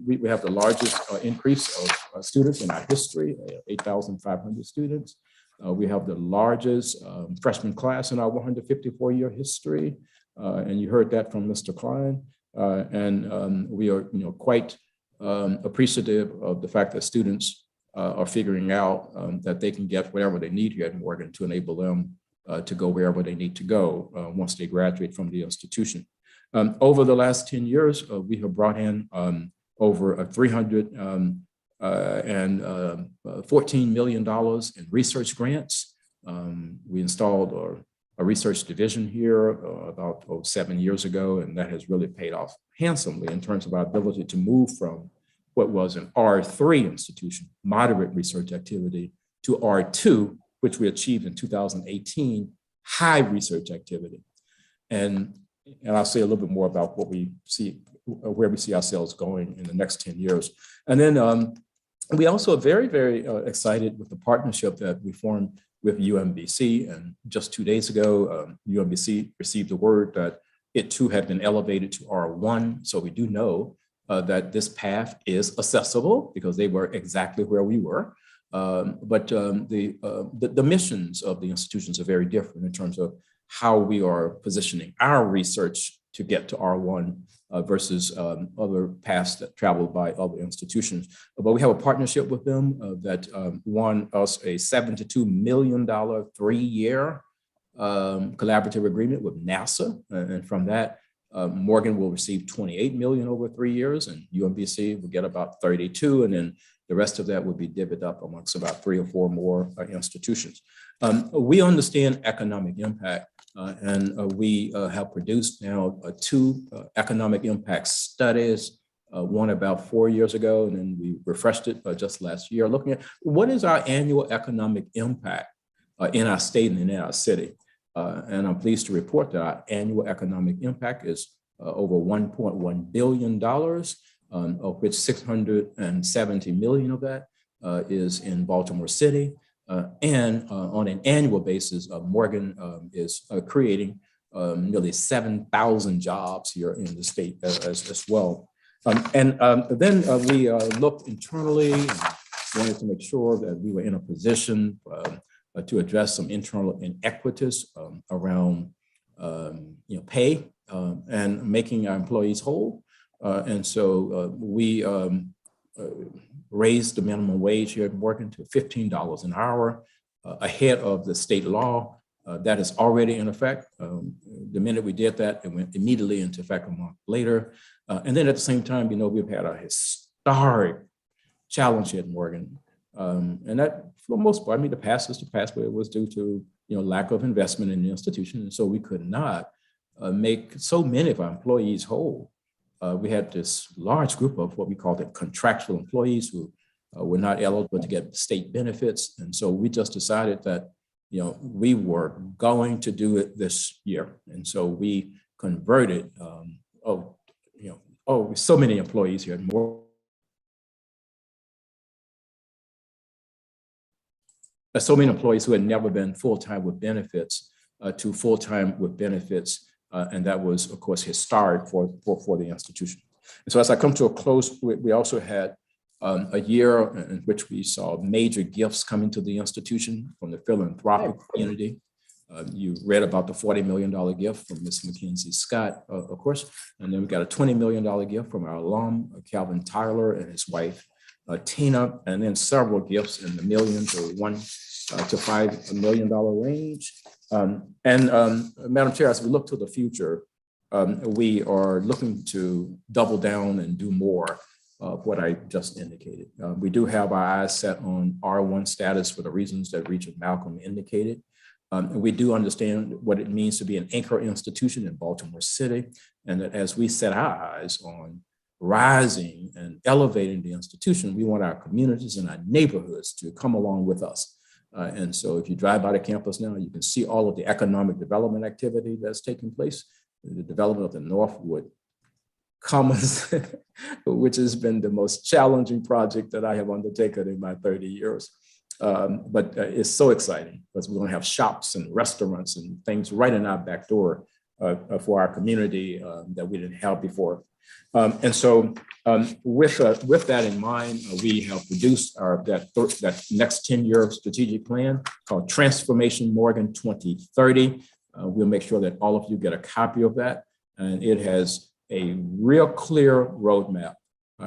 we have the largest increase of students in our history, 8,500 students. We have the largest freshman class in our 154-year history, and you heard that from Mr. Klein. And we are, quite appreciative of the fact that students are figuring out that they can get whatever they need here at Morgan to enable them to go wherever they need to go once they graduate from the institution. Over the last 10 years, we have brought in over $314 million in research grants. We installed a research division here about 7 years ago, and that has really paid off handsomely in terms of our ability to move from what was an R3 institution, moderate research activity, to R2, which we achieved in 2018, high research activity. And I'll say a little bit more about what we see, where we see ourselves going in the next 10 years. And then we also are very, very excited with the partnership that we formed with UMBC. And just 2 days ago, UMBC received the word that it too had been elevated to R1. So we do know that this path is accessible because they were exactly where we were. But the missions of the institutions are very different in terms of how we are positioning our research to get to R1 versus other paths that traveled by other institutions. But we have a partnership with them that won us a $72 million 3-year collaborative agreement with NASA. And from that, Morgan will receive 28 million over 3 years, and UMBC will get about 32, and then the rest of that will be divvied up amongst about 3 or 4 more institutions. We understand economic impact, and we have produced now 2 economic impact studies, one about 4 years ago, and then we refreshed it just last year, looking at what is our annual economic impact in our state and in our city. And I'm pleased to report that our annual economic impact is over $1.1 billion, of which 670 million of that is in Baltimore City. And on an annual basis, Morgan is creating nearly 7,000 jobs here in the state as well. Then we looked internally and wanted to make sure that we were in a position to address some internal inequities around pay and making our employees whole. And so we raised the minimum wage here at Morgan to $15 an hour, ahead of the state law that is already in effect. The minute we did that, it went immediately into effect a month later. And then at the same time, we've had a historic challenge here at Morgan. And that, for the most part, the past is the past, but it was due to lack of investment in the institution. And so we could not make so many of our employees whole. We had this large group of what we call the contractual employees who were not eligible to get state benefits. And so we just decided that we were going to do it this year. And so we converted so many employees here at Morgan. So many employees who had never been full-time with benefits to full-time with benefits. And that was, of course, historic for the institution. And so as I come to a close, we also had a year in which we saw major gifts coming to the institution from the philanthropic community. You read about the $40 million gift from Ms. Mackenzie Scott, of course. And then we got a $20 million gift from our alum, Calvin Tyler, and his wife, Tina, and then several gifts in the millions, or $1 to $5 million range. Madam Chair, as we look to the future, we are looking to double down and do more of what I just indicated. We do have our eyes set on R1 status for the reasons that Regent Malcolm indicated. And we do understand what it means to be an anchor institution in Baltimore City, and that as we set our eyes on rising and elevating the institution, we want our communities and our neighborhoods to come along with us. And so if you drive by the campus now, you can see all of the economic development activity that's taking place, the development of the Northwood Commons, which has been the most challenging project that I have undertaken in my 30 years. But it's so exciting because we're going to have shops and restaurants and things right in our back door for our community that we didn't have before. And so with that in mind, we have produced that next 10-year strategic plan called Transformation Morgan 2030. We'll make sure that all of you get a copy of that. And it has a real clear roadmap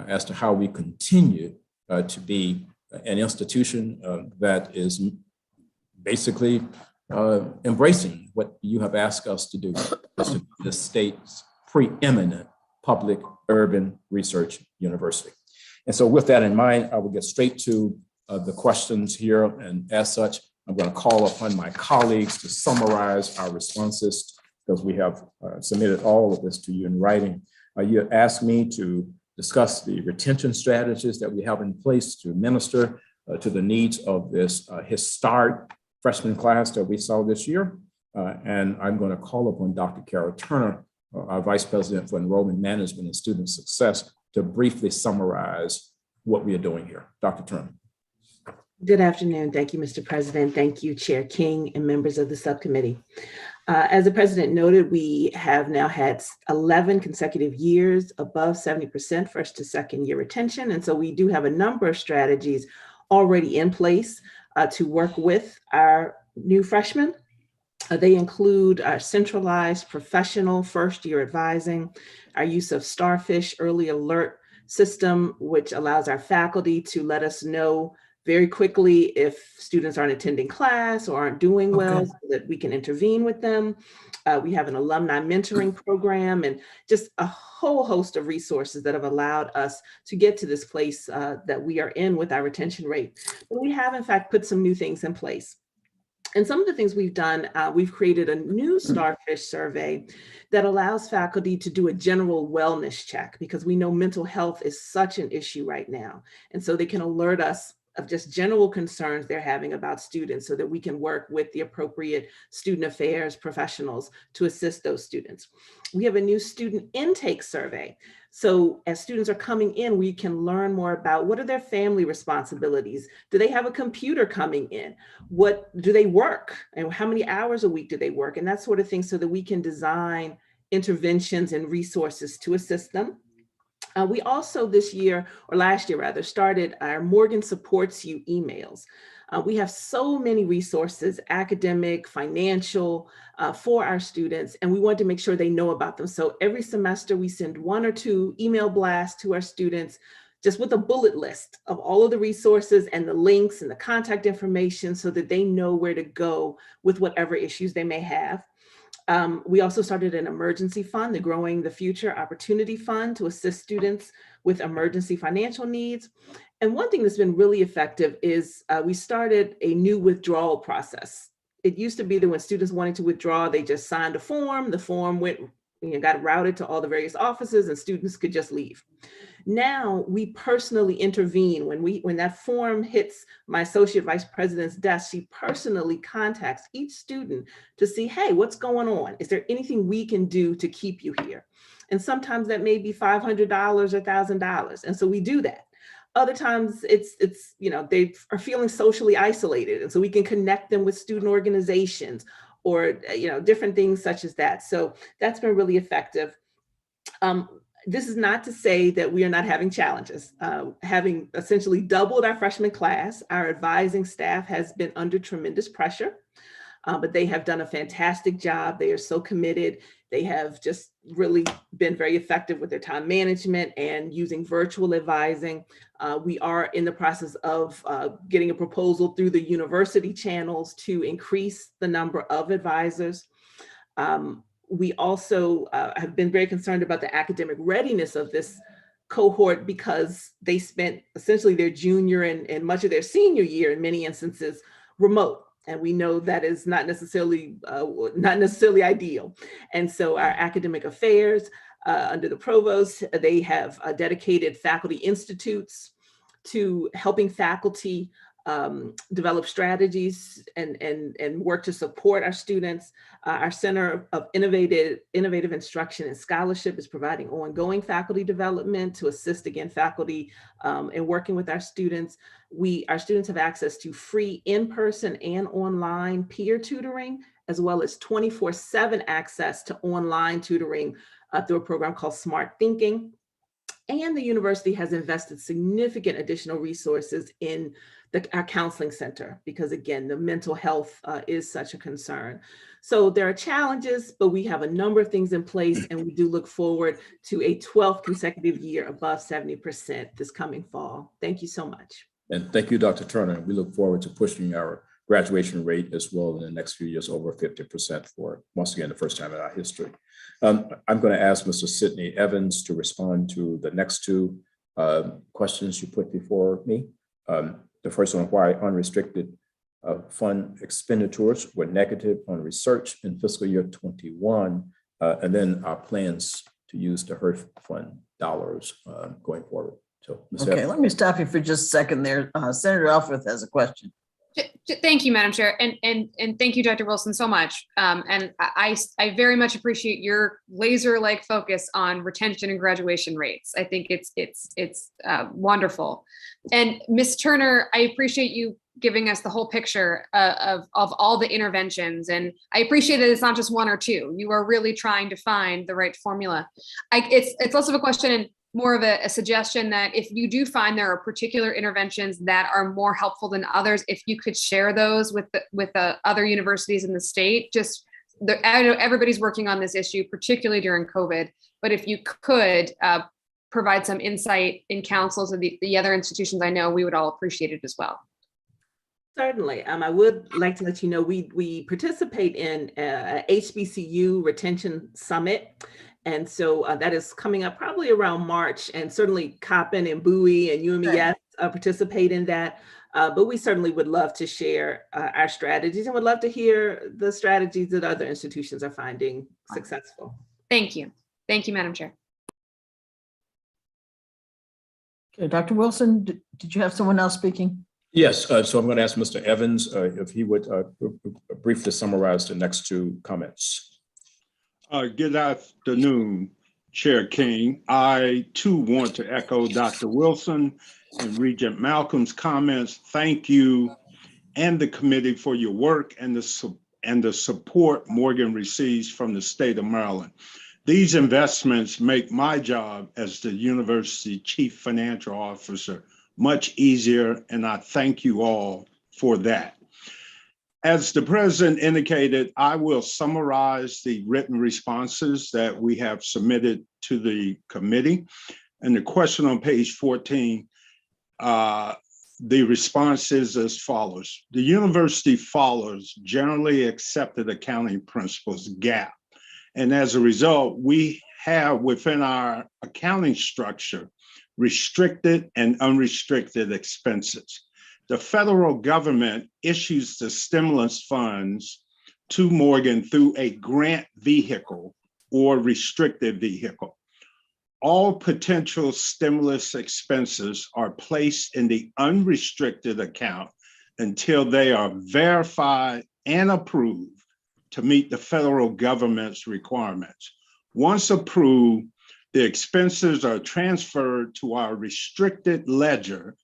as to how we continue to be an institution that is basically embracing what you have asked us to do, the state's preeminent public urban research university. And so with that in mind, I will get straight to the questions here. And as such, I'm going to call upon my colleagues to summarize our responses because we have submitted all of this to you in writing. You asked me to discuss the retention strategies that we have in place to minister to the needs of this historic freshman class that we saw this year. And I'm going to call upon Dr. Carol Turner, our Vice President for Enrollment Management and Student Success, to briefly summarize what we are doing here. Dr. Turner. Good afternoon. Thank you, Mr. President. Thank you, Chair King and members of the subcommittee. As the president noted, we have now had 11 consecutive years above 70% first to second year retention. And so we do have a number of strategies already in place to work with our new freshmen. They include our centralized professional first year advising, our use of Starfish early alert system, which allows our faculty to let us know very quickly if students aren't attending class or aren't doing well, so that we can intervene with them. We have an alumni mentoring program and just a whole host of resources that have allowed us to get to this place that we are in with our retention rate. But we have in fact put some new things in place. And some of the things we've done, we've created a new Starfish survey that allows faculty to do a general wellness check, because we know mental health is such an issue right now. And so they can alert us of just general concerns they're having about students, so that we can work with the appropriate student affairs professionals to assist those students. We have a new student intake survey. So as students are coming in, we can learn more about what are their family responsibilities? Do they have a computer coming in? What do they work? And how many hours a week do they work? And that sort of thing, so that we can design interventions and resources to assist them. We also this year, or last year rather, started our Morgan Supports You emails. We have so many resources, academic, financial, for our students, and we want to make sure they know about them. So every semester we send 1 or 2 email blasts to our students, just with a bullet list of all of the resources and the links and the contact information, so that they know where to go with whatever issues they may have. We also started an emergency fund, the Growing the Future Opportunity Fund, to assist students with emergency financial needs. And one thing that's been really effective is we started a new withdrawal process. It used to be that when students wanted to withdraw, they just signed a form. The form went, got routed to all the various offices, and students could just leave. Now we personally intervene. When that form hits my associate vice president's desk, she personally contacts each student to see, hey, what's going on? Is there anything we can do to keep you here? And sometimes that may be $500 or $1,000. And so we do that. Other times it's they are feeling socially isolated. And so we can connect them with student organizations or, different things such as that. So that's been really effective. This is not to say that we are not having challenges. Having essentially doubled our freshman class, our advising staff has been under tremendous pressure, but they have done a fantastic job. They are so committed. They have just really been very effective with their time management and using virtual advising. We are in the process of getting a proposal through the university channels to increase the number of advisors. We also have been very concerned about the academic readiness of this cohort, because they spent essentially their junior and much of their senior year in many instances remote. And we know that is not necessarily ideal. And so our academic affairs under the provost, they have dedicated faculty institutes to helping faculty develop strategies and work to support our students. Our Center of Innovative Instruction and Scholarship is providing ongoing faculty development to assist, again, faculty in working with our students. Our students have access to free in-person and online peer tutoring, as well as 24/7 access to online tutoring through a program called Smart Thinking. And the university has invested significant additional resources in our counseling center, because again, the mental health is such a concern. So there are challenges, but we have a number of things in place, and we do look forward to a 12th consecutive year above 70% this coming fall. Thank you so much. And thank you, Dr. Turner. We look forward to pushing our graduation rate as well in the next few years over 50% for, once again, the first time in our history. I'm going to ask Mr. Sidney Evans to respond to the next 2 questions you put before me. The first one, why unrestricted fund expenditures were negative on research in fiscal year 21, and then our plans to use the HERF fund dollars going forward. So, Ms. Okay, Evans. let me stop you for just a second there. Senator Elfreth has a question. Thank you, Madam Chair, and thank you, Dr. Wilson, so much. And I very much appreciate your laser-like focus on retention and graduation rates. I think it's wonderful. And Ms. Turner, I appreciate you giving us the whole picture of all the interventions. And I appreciate that it's not just one or two. You are really trying to find the right formula. It's less of a question and more of a suggestion that if you do find there are particular interventions that are more helpful than others, if you could share those with the other universities in the state. I know everybody's working on this issue, particularly during COVID, but if you could provide some insight in councils of the other institutions, I know we would all appreciate it as well. Certainly. I would like to let you know we participate in HBCU Retention Summit. And so that is coming up probably around March, and certainly Coppin and Bowie and UMES participate in that. But we certainly would love to share our strategies and would love to hear the strategies that other institutions are finding successful. Thank you. Thank you, Madam Chair. Okay, Dr. Wilson, did you have someone else speaking? Yes, so I'm going to ask Mr. Evans if he would briefly summarize the next two comments. Good afternoon, Chair King. I too want to echo Dr. Wilson and Regent Malcolm's comments. Thank you and the committee for your work and the support Morgan receives from the state of Maryland. These investments make my job as the university chief financial officer much easier, and I thank you all for that. As the president indicated, I will summarize the written responses that we have submitted to the committee. And the question on page 14, the response is as follows. The university follows generally accepted accounting principles, GAAP. And as a result, we have within our accounting structure, restricted and unrestricted expenses. The federal government issues the stimulus funds to Morgan through a grant vehicle or restricted vehicle. All potential stimulus expenses are placed in the unrestricted account until they are verified and approved to meet the federal government's requirements. Once approved, the expenses are transferred to our restricted ledger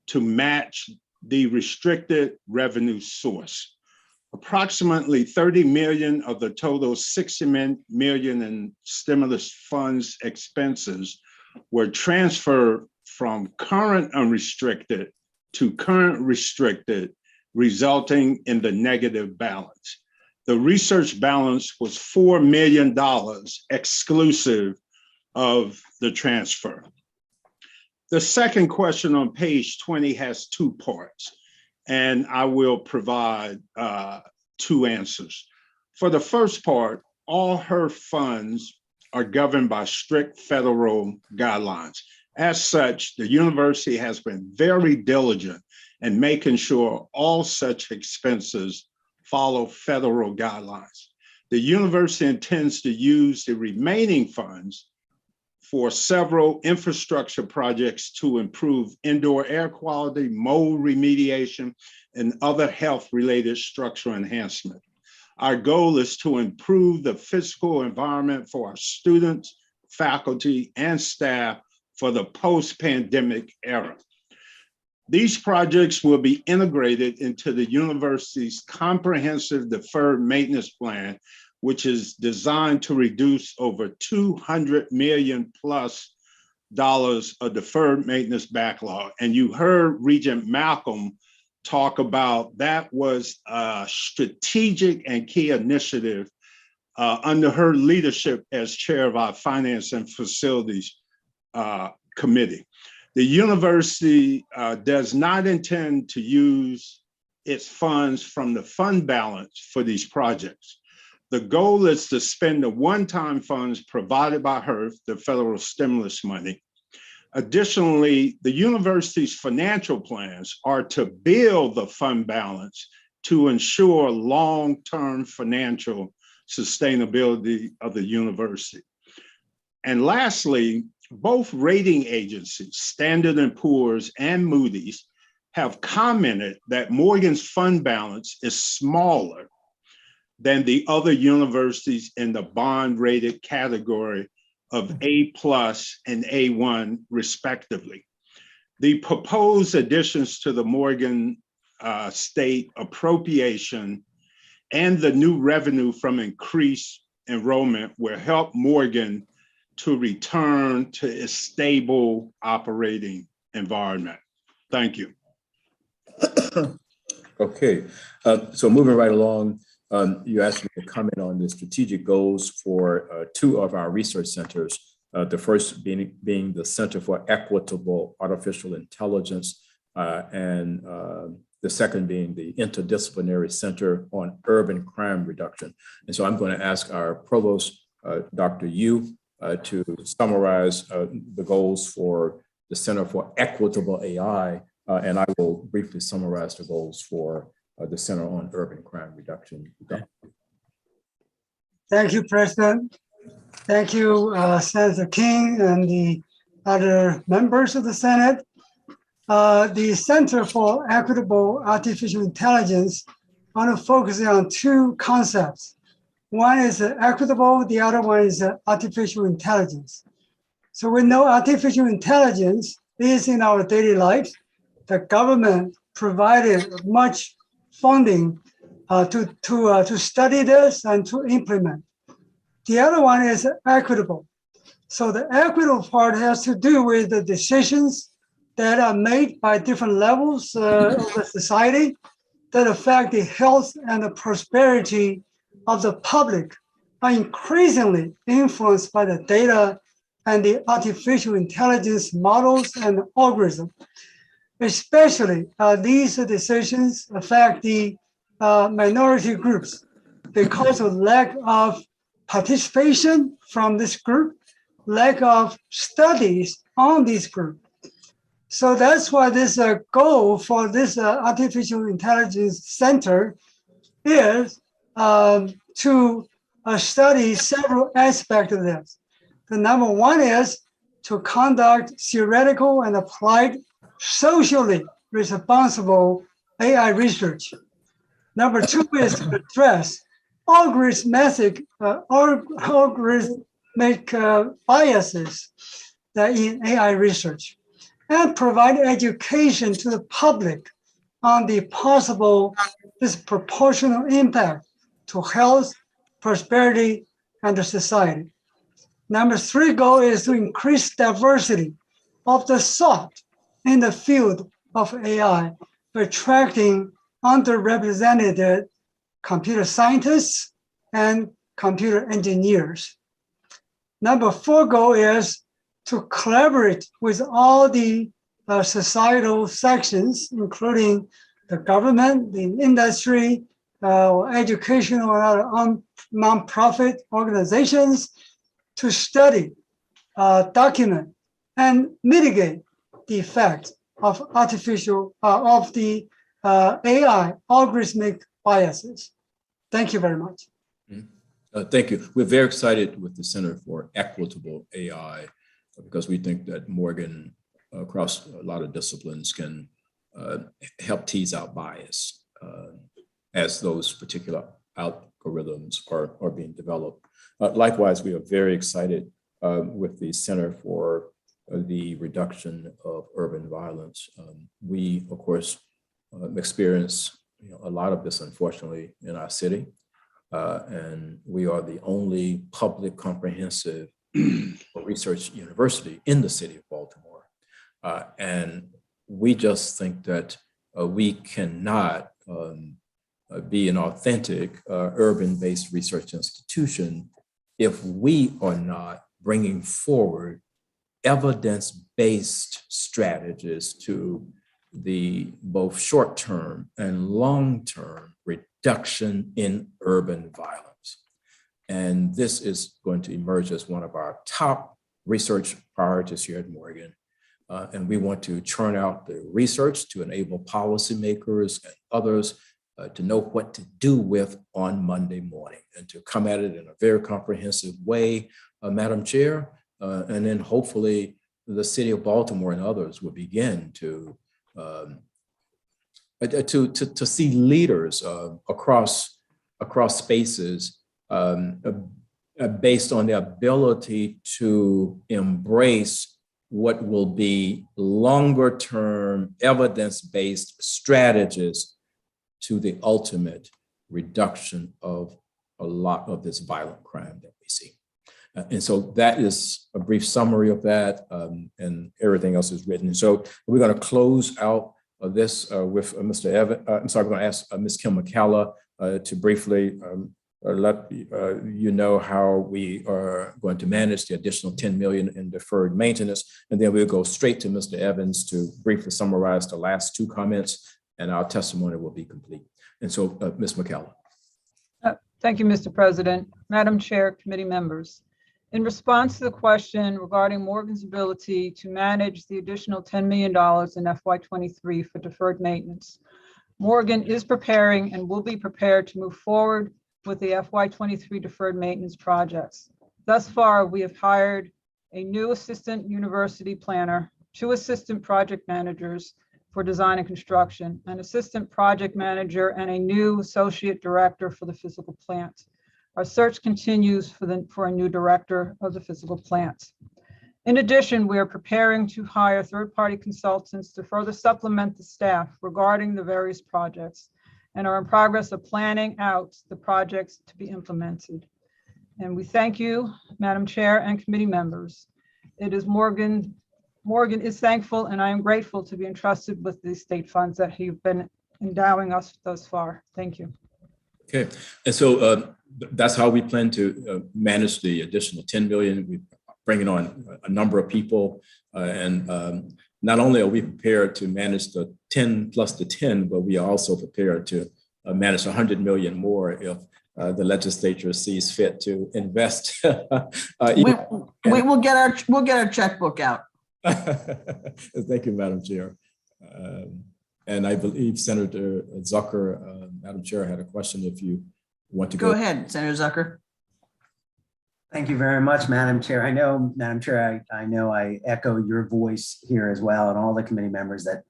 to match the restricted revenue source. Approximately 30 million of the total 60 million in stimulus funds expenses were transferred from current unrestricted to current restricted, resulting in the negative balance. The research balance was $4 million exclusive of the transfer. The second question on page 20 has two parts, and I will provide two answers. For the first part, all HERF funds are governed by strict federal guidelines. As such, the university has been very diligent in making sure all such expenses follow federal guidelines. The university intends to use the remaining funds for several infrastructure projects to improve indoor air quality, mold remediation, and other health-related structural enhancement. Our goal is to improve the physical environment for our students, faculty, and staff for the post-pandemic era. These projects will be integrated into the university's comprehensive deferred maintenance plan, which is designed to reduce over $200 million plus of deferred maintenance backlog. And you heard Regent Malcolm talk about that was a strategic and key initiative under her leadership as chair of our Finance and Facilities Committee. The university does not intend to use its funds from the fund balance for these projects. The goal is to spend the one-time funds provided by HERF, the federal stimulus money. Additionally, the university's financial plans are to build the fund balance to ensure long-term financial sustainability of the university. And lastly, both rating agencies, Standard & Poor's and Moody's, have commented that Morgan's fund balance is smaller than the other universities in the bond rated category of A+ and A1 respectively. The proposed additions to the Morgan state appropriation and the new revenue from increased enrollment will help Morgan to return to its stable operating environment. Thank you. Okay, so moving right along, you asked me to comment on the strategic goals for two of our research centers. The first being the Center for Equitable Artificial Intelligence, and the second being the Interdisciplinary Center on Urban Crime Reduction. And so I'm going to ask our provost, Dr. Yu, to summarize the goals for the Center for Equitable AI, and I will briefly summarize the goals for the Center on Urban Crime Reduction. Thank you, President. Thank you, Senator King and the other members of the Senate. The Center for Equitable Artificial Intelligence want to focus on two concepts. One is equitable, the other one is artificial intelligence. So we know artificial intelligence is in our daily life. The government provided much funding to study this and to implement. The other one is equitable. So the equitable part has to do with the decisions that are made by different levels of the society that affect the health and the prosperity of the public are increasingly influenced by the data and the artificial intelligence models and algorithms. Especially these decisions affect the minority groups because of lack of participation from this group, lack of studies on this group. So that's why this goal for this Artificial Intelligence Center is to study several aspects of this. The number one is to conduct theoretical and applied socially responsible AI research. Number two is to address algorithmic biases in AI research and provide education to the public on the possible disproportionate impact to health, prosperity, and the society. Number three goal is to increase diversity of the thought in the field of AI by attracting underrepresented computer scientists and computer engineers. Number four goal is to collaborate with all the societal sections, including the government, the industry, educational or nonprofit organizations, to study, document, and mitigate the effect of the AI algorithmic biases. Thank you very much. Thank you. We're very excited with the Center for Equitable AI because we think that Morgan, across a lot of disciplines, can help tease out bias as those particular algorithms are being developed. Likewise, we are very excited with the Center for the Reduction of Urban Violence. We, of course, experience a lot of this, unfortunately, in our city. And we are the only public comprehensive research university in the city of Baltimore. And we just think that we cannot be an authentic urban-based research institution if we are not bringing forward evidence-based strategies to the both short-term and long-term reduction in urban violence. And this is going to emerge as one of our top research priorities here at Morgan. And we want to churn out the research to enable policymakers and others to know what to do with on Monday morning and to come at it in a very comprehensive way, Madam Chair. And then hopefully the city of Baltimore and others will begin to see leaders across spaces based on their ability to embrace what will be longer term evidence-based strategies to the ultimate reduction of a lot of this violent crime that we see. And so that is a brief summary of that, and everything else is written. So we're going to close out this with Mr. Evans. I'm sorry, we're going to ask Ms. Kim McCalla to briefly let you know how we are going to manage the additional 10 million in deferred maintenance. And then we'll go straight to Mr. Evans to briefly summarize the last two comments, and our testimony will be complete. And so Ms. McCalla. Thank you, Mr. President. Madam Chair, committee members. In response to the question regarding Morgan's ability to manage the additional $10 million in FY23 for deferred maintenance, Morgan is preparing and will be prepared to move forward with the FY23 deferred maintenance projects. Thus far, we have hired a new assistant university planner, 2 assistant project managers for design and construction, an assistant project manager, and a new associate director for the physical plant. Our search continues for a new director of the physical plant. In addition, we are preparing to hire third-party consultants to further supplement the staff regarding the various projects and are in progress of planning out the projects to be implemented. And we thank you, Madam Chair and committee members. It is Morgan is thankful, and I am grateful to be entrusted with the state funds that he's been endowing us thus far. Thank you. Okay, and so that's how we plan to manage the additional 10 million. We're bringing on a number of people, and not only are we prepared to manage the 10 plus the 10, but we are also prepared to manage 100 million more if the legislature sees fit to invest. We'll get our checkbook out. Thank you, Madam Chair. And I believe Senator Zucker, Madam Chair, had a question if you want to go. Go ahead, Senator Zucker. Thank you very much, Madam Chair. I know, Madam Chair, I know I echo your voice here as well, and all the committee members that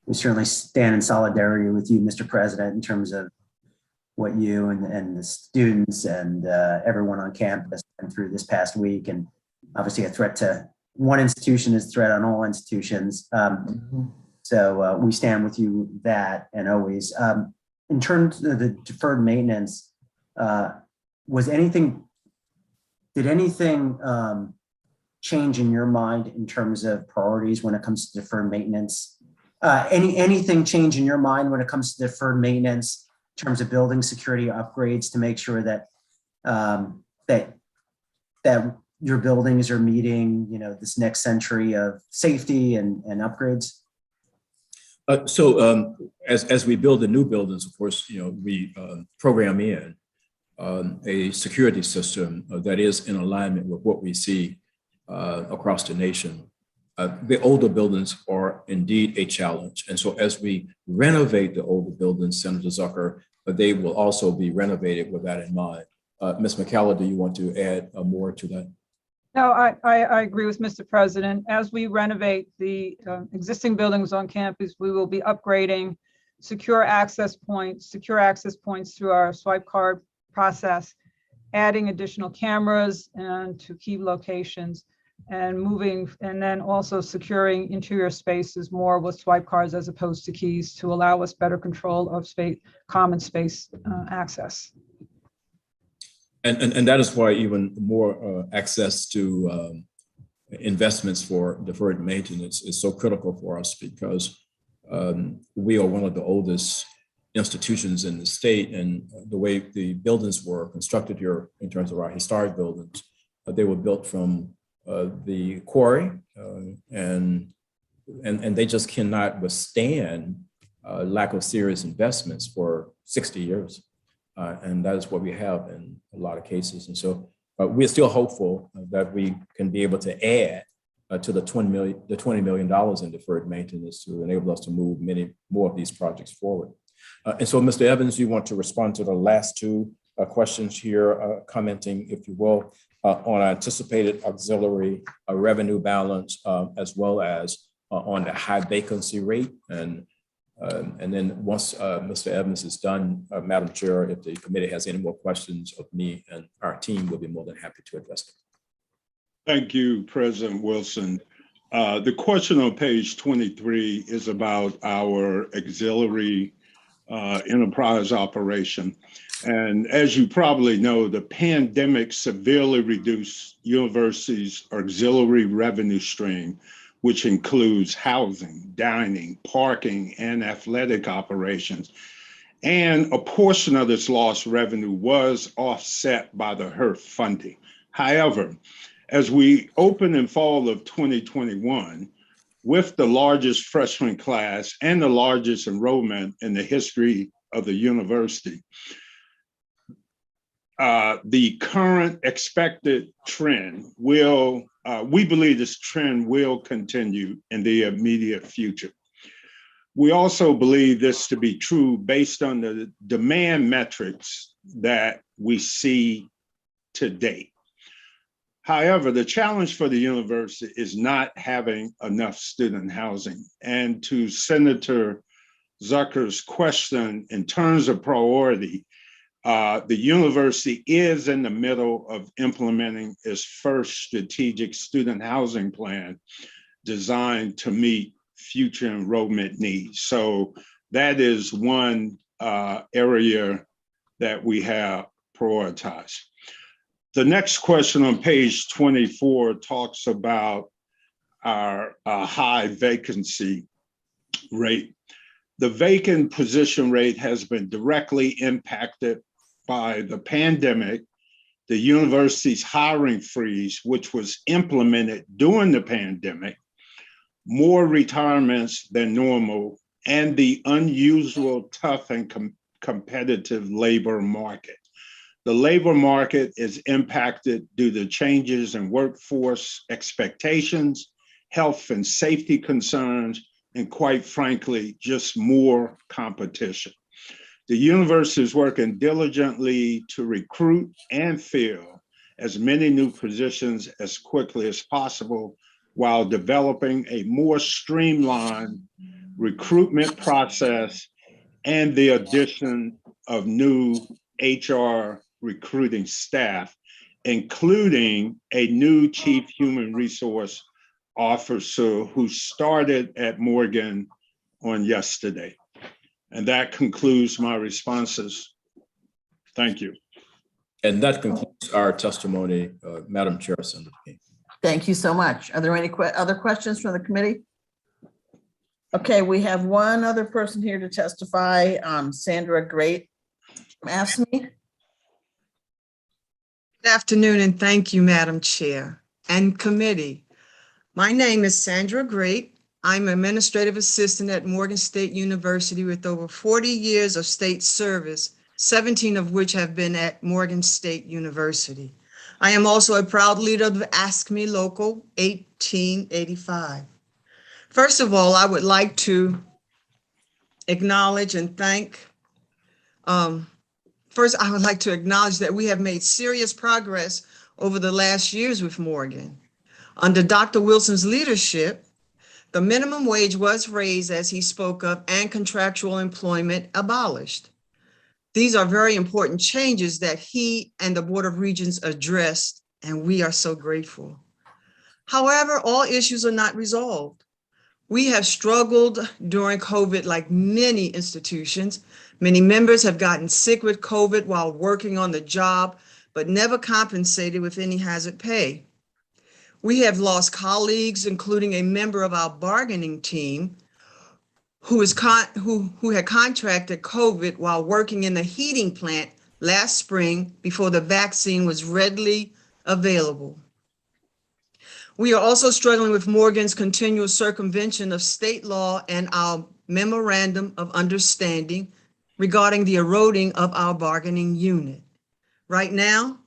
we certainly stand in solidarity with you, Mr. President, in terms of what you and the students and everyone on campus went through this past week. And obviously a threat to one institution is a threat on all institutions. So we stand with you that and always. In terms of the deferred maintenance, did anything change in your mind in terms of priorities when it comes to deferred maintenance? Anything change in your mind when it comes to deferred maintenance in terms of building security upgrades to make sure that that your buildings are meeting, this next century of safety and upgrades? So as we build the new buildings, of course, we program in a security system that is in alignment with what we see across the nation. The older buildings are indeed a challenge. And so as we renovate the older buildings, Senator Zucker, they will also be renovated with that in mind. Ms. McCalla, do you want to add more to that? No, I agree with Mr. President. As we renovate the existing buildings on campus, we will be upgrading secure access points through our swipe card process, adding additional cameras and to key locations, and then also securing interior spaces more with swipe cards as opposed to keys to allow us better control of common space access. And that is why even more access to investments for deferred maintenance is so critical for us, because we are one of the oldest institutions in the state, and the way the buildings were constructed here in terms of our historic buildings, they were built from the quarry, and they just cannot withstand lack of serious investments for 60 years. And that is what we have in a lot of cases. And so we're still hopeful that we can be able to add to the $20 million in deferred maintenance to enable us to move many more of these projects forward. And so, Mr. Evans, you want to respond to the last two questions here, commenting, if you will, on anticipated auxiliary revenue balance, as well as on the high vacancy rate. And then once Mr. Evans is done, Madam Chair, if the committee has any more questions of me and our team, we'll be more than happy to address them. Thank you, President Wilson. The question on page 23 is about our auxiliary enterprise operation. And as you probably know, the pandemic severely reduced universities' auxiliary revenue stream, which includes housing, dining, parking, and athletic operations. And a portion of this lost revenue was offset by the HERF funding. However, as we open in fall of 2021, with the largest freshman class and the largest enrollment in the history of the university, the current expected trend will, we believe this trend will continue in the immediate future. We also believe this to be true based on the demand metrics that we see to date. However, the challenge for the university is not having enough student housing. And to Senator Zucker's question, in terms of priority, the university is in the middle of implementing its first strategic student housing plan designed to meet future enrollment needs. So that is one area that we have prioritized. The next question on page 24 talks about our high vacancy rate. The vacant position rate has been directly impacted by the pandemic, the university's hiring freeze, which was implemented during the pandemic, more retirements than normal, and the unusual tough and competitive labor market. The labor market is impacted due to changes in workforce expectations, health and safety concerns, and quite frankly, just more competition. The university is working diligently to recruit and fill as many new positions as quickly as possible, while developing a more streamlined recruitment process and the addition of new HR recruiting staff, including a new Chief Human Resource Officer who started at Morgan on yesterday. And that concludes my responses. Thank you. And that concludes our testimony, Madam Chair, Senator King. Thank you so much. Are there any other questions from the committee? Okay, we have one other person here to testify, Sandra Great asked me. Good afternoon, and thank you, Madam Chair and committee. My name is Sandra Great. I'm administrative assistant at Morgan State University with over 40 years of state service, 17 of which have been at Morgan State University. I am also a proud leader of Ask Me Local 1885. First of all, I would like to acknowledge and thank, first, I would like to acknowledge that we have made serious progress over the last years with Morgan. Under Dr. Wilson's leadership, the minimum wage was raised, as he spoke of, and contractual employment abolished. These are very important changes that he and the Board of Regents addressed, and we are so grateful. However, all issues are not resolved. We have struggled during COVID like many institutions. Many members have gotten sick with COVID while working on the job, but never compensated with any hazard pay. We have lost colleagues, including a member of our bargaining team who had contracted COVID while working in the heating plant last spring before the vaccine was readily available. We are also struggling with Morgan's continual circumvention of state law and our memorandum of understanding regarding the eroding of our bargaining unit. Right now,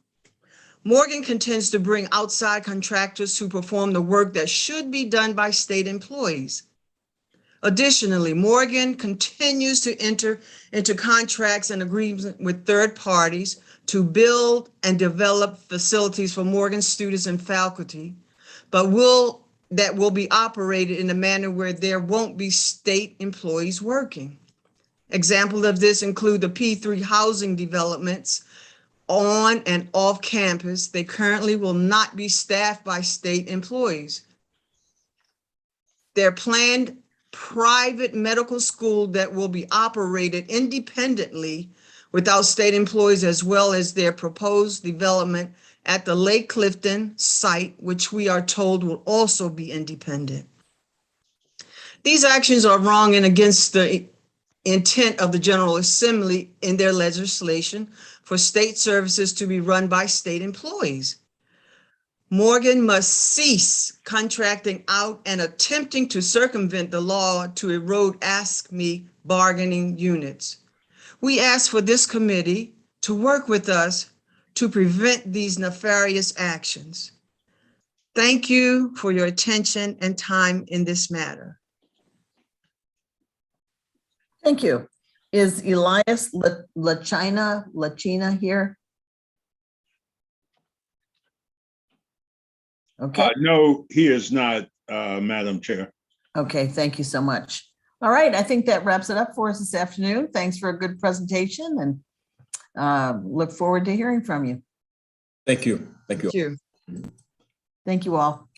Morgan contends to bring outside contractors to perform the work that should be done by state employees. Additionally, Morgan continues to enter into contracts and agreements with third parties to build and develop facilities for Morgan students and faculty, but that will be operated in a manner where there won't be state employees working. Examples of this include the P3 housing developments on and off campus. They currently will not be staffed by state employees. their planned private medical school that will be operated independently without state employees, as well as their proposed development at the Lake Clifton site, which we are told will also be independent. These actions are wrong and against the intent of the General Assembly in their legislation for state services to be run by state employees. Morgan must cease contracting out and attempting to circumvent the law to erode ASME bargaining units. We ask for this committee to work with us to prevent these nefarious actions. Thank you for your attention and time in this matter. Thank you. Is Elias Lachina here? Okay. No, he is not, Madam Chair. Okay, thank you so much. All right, I think that wraps it up for us this afternoon. Thanks for a good presentation and look forward to hearing from you. Thank you. Thank you. Thank you. Thank you all.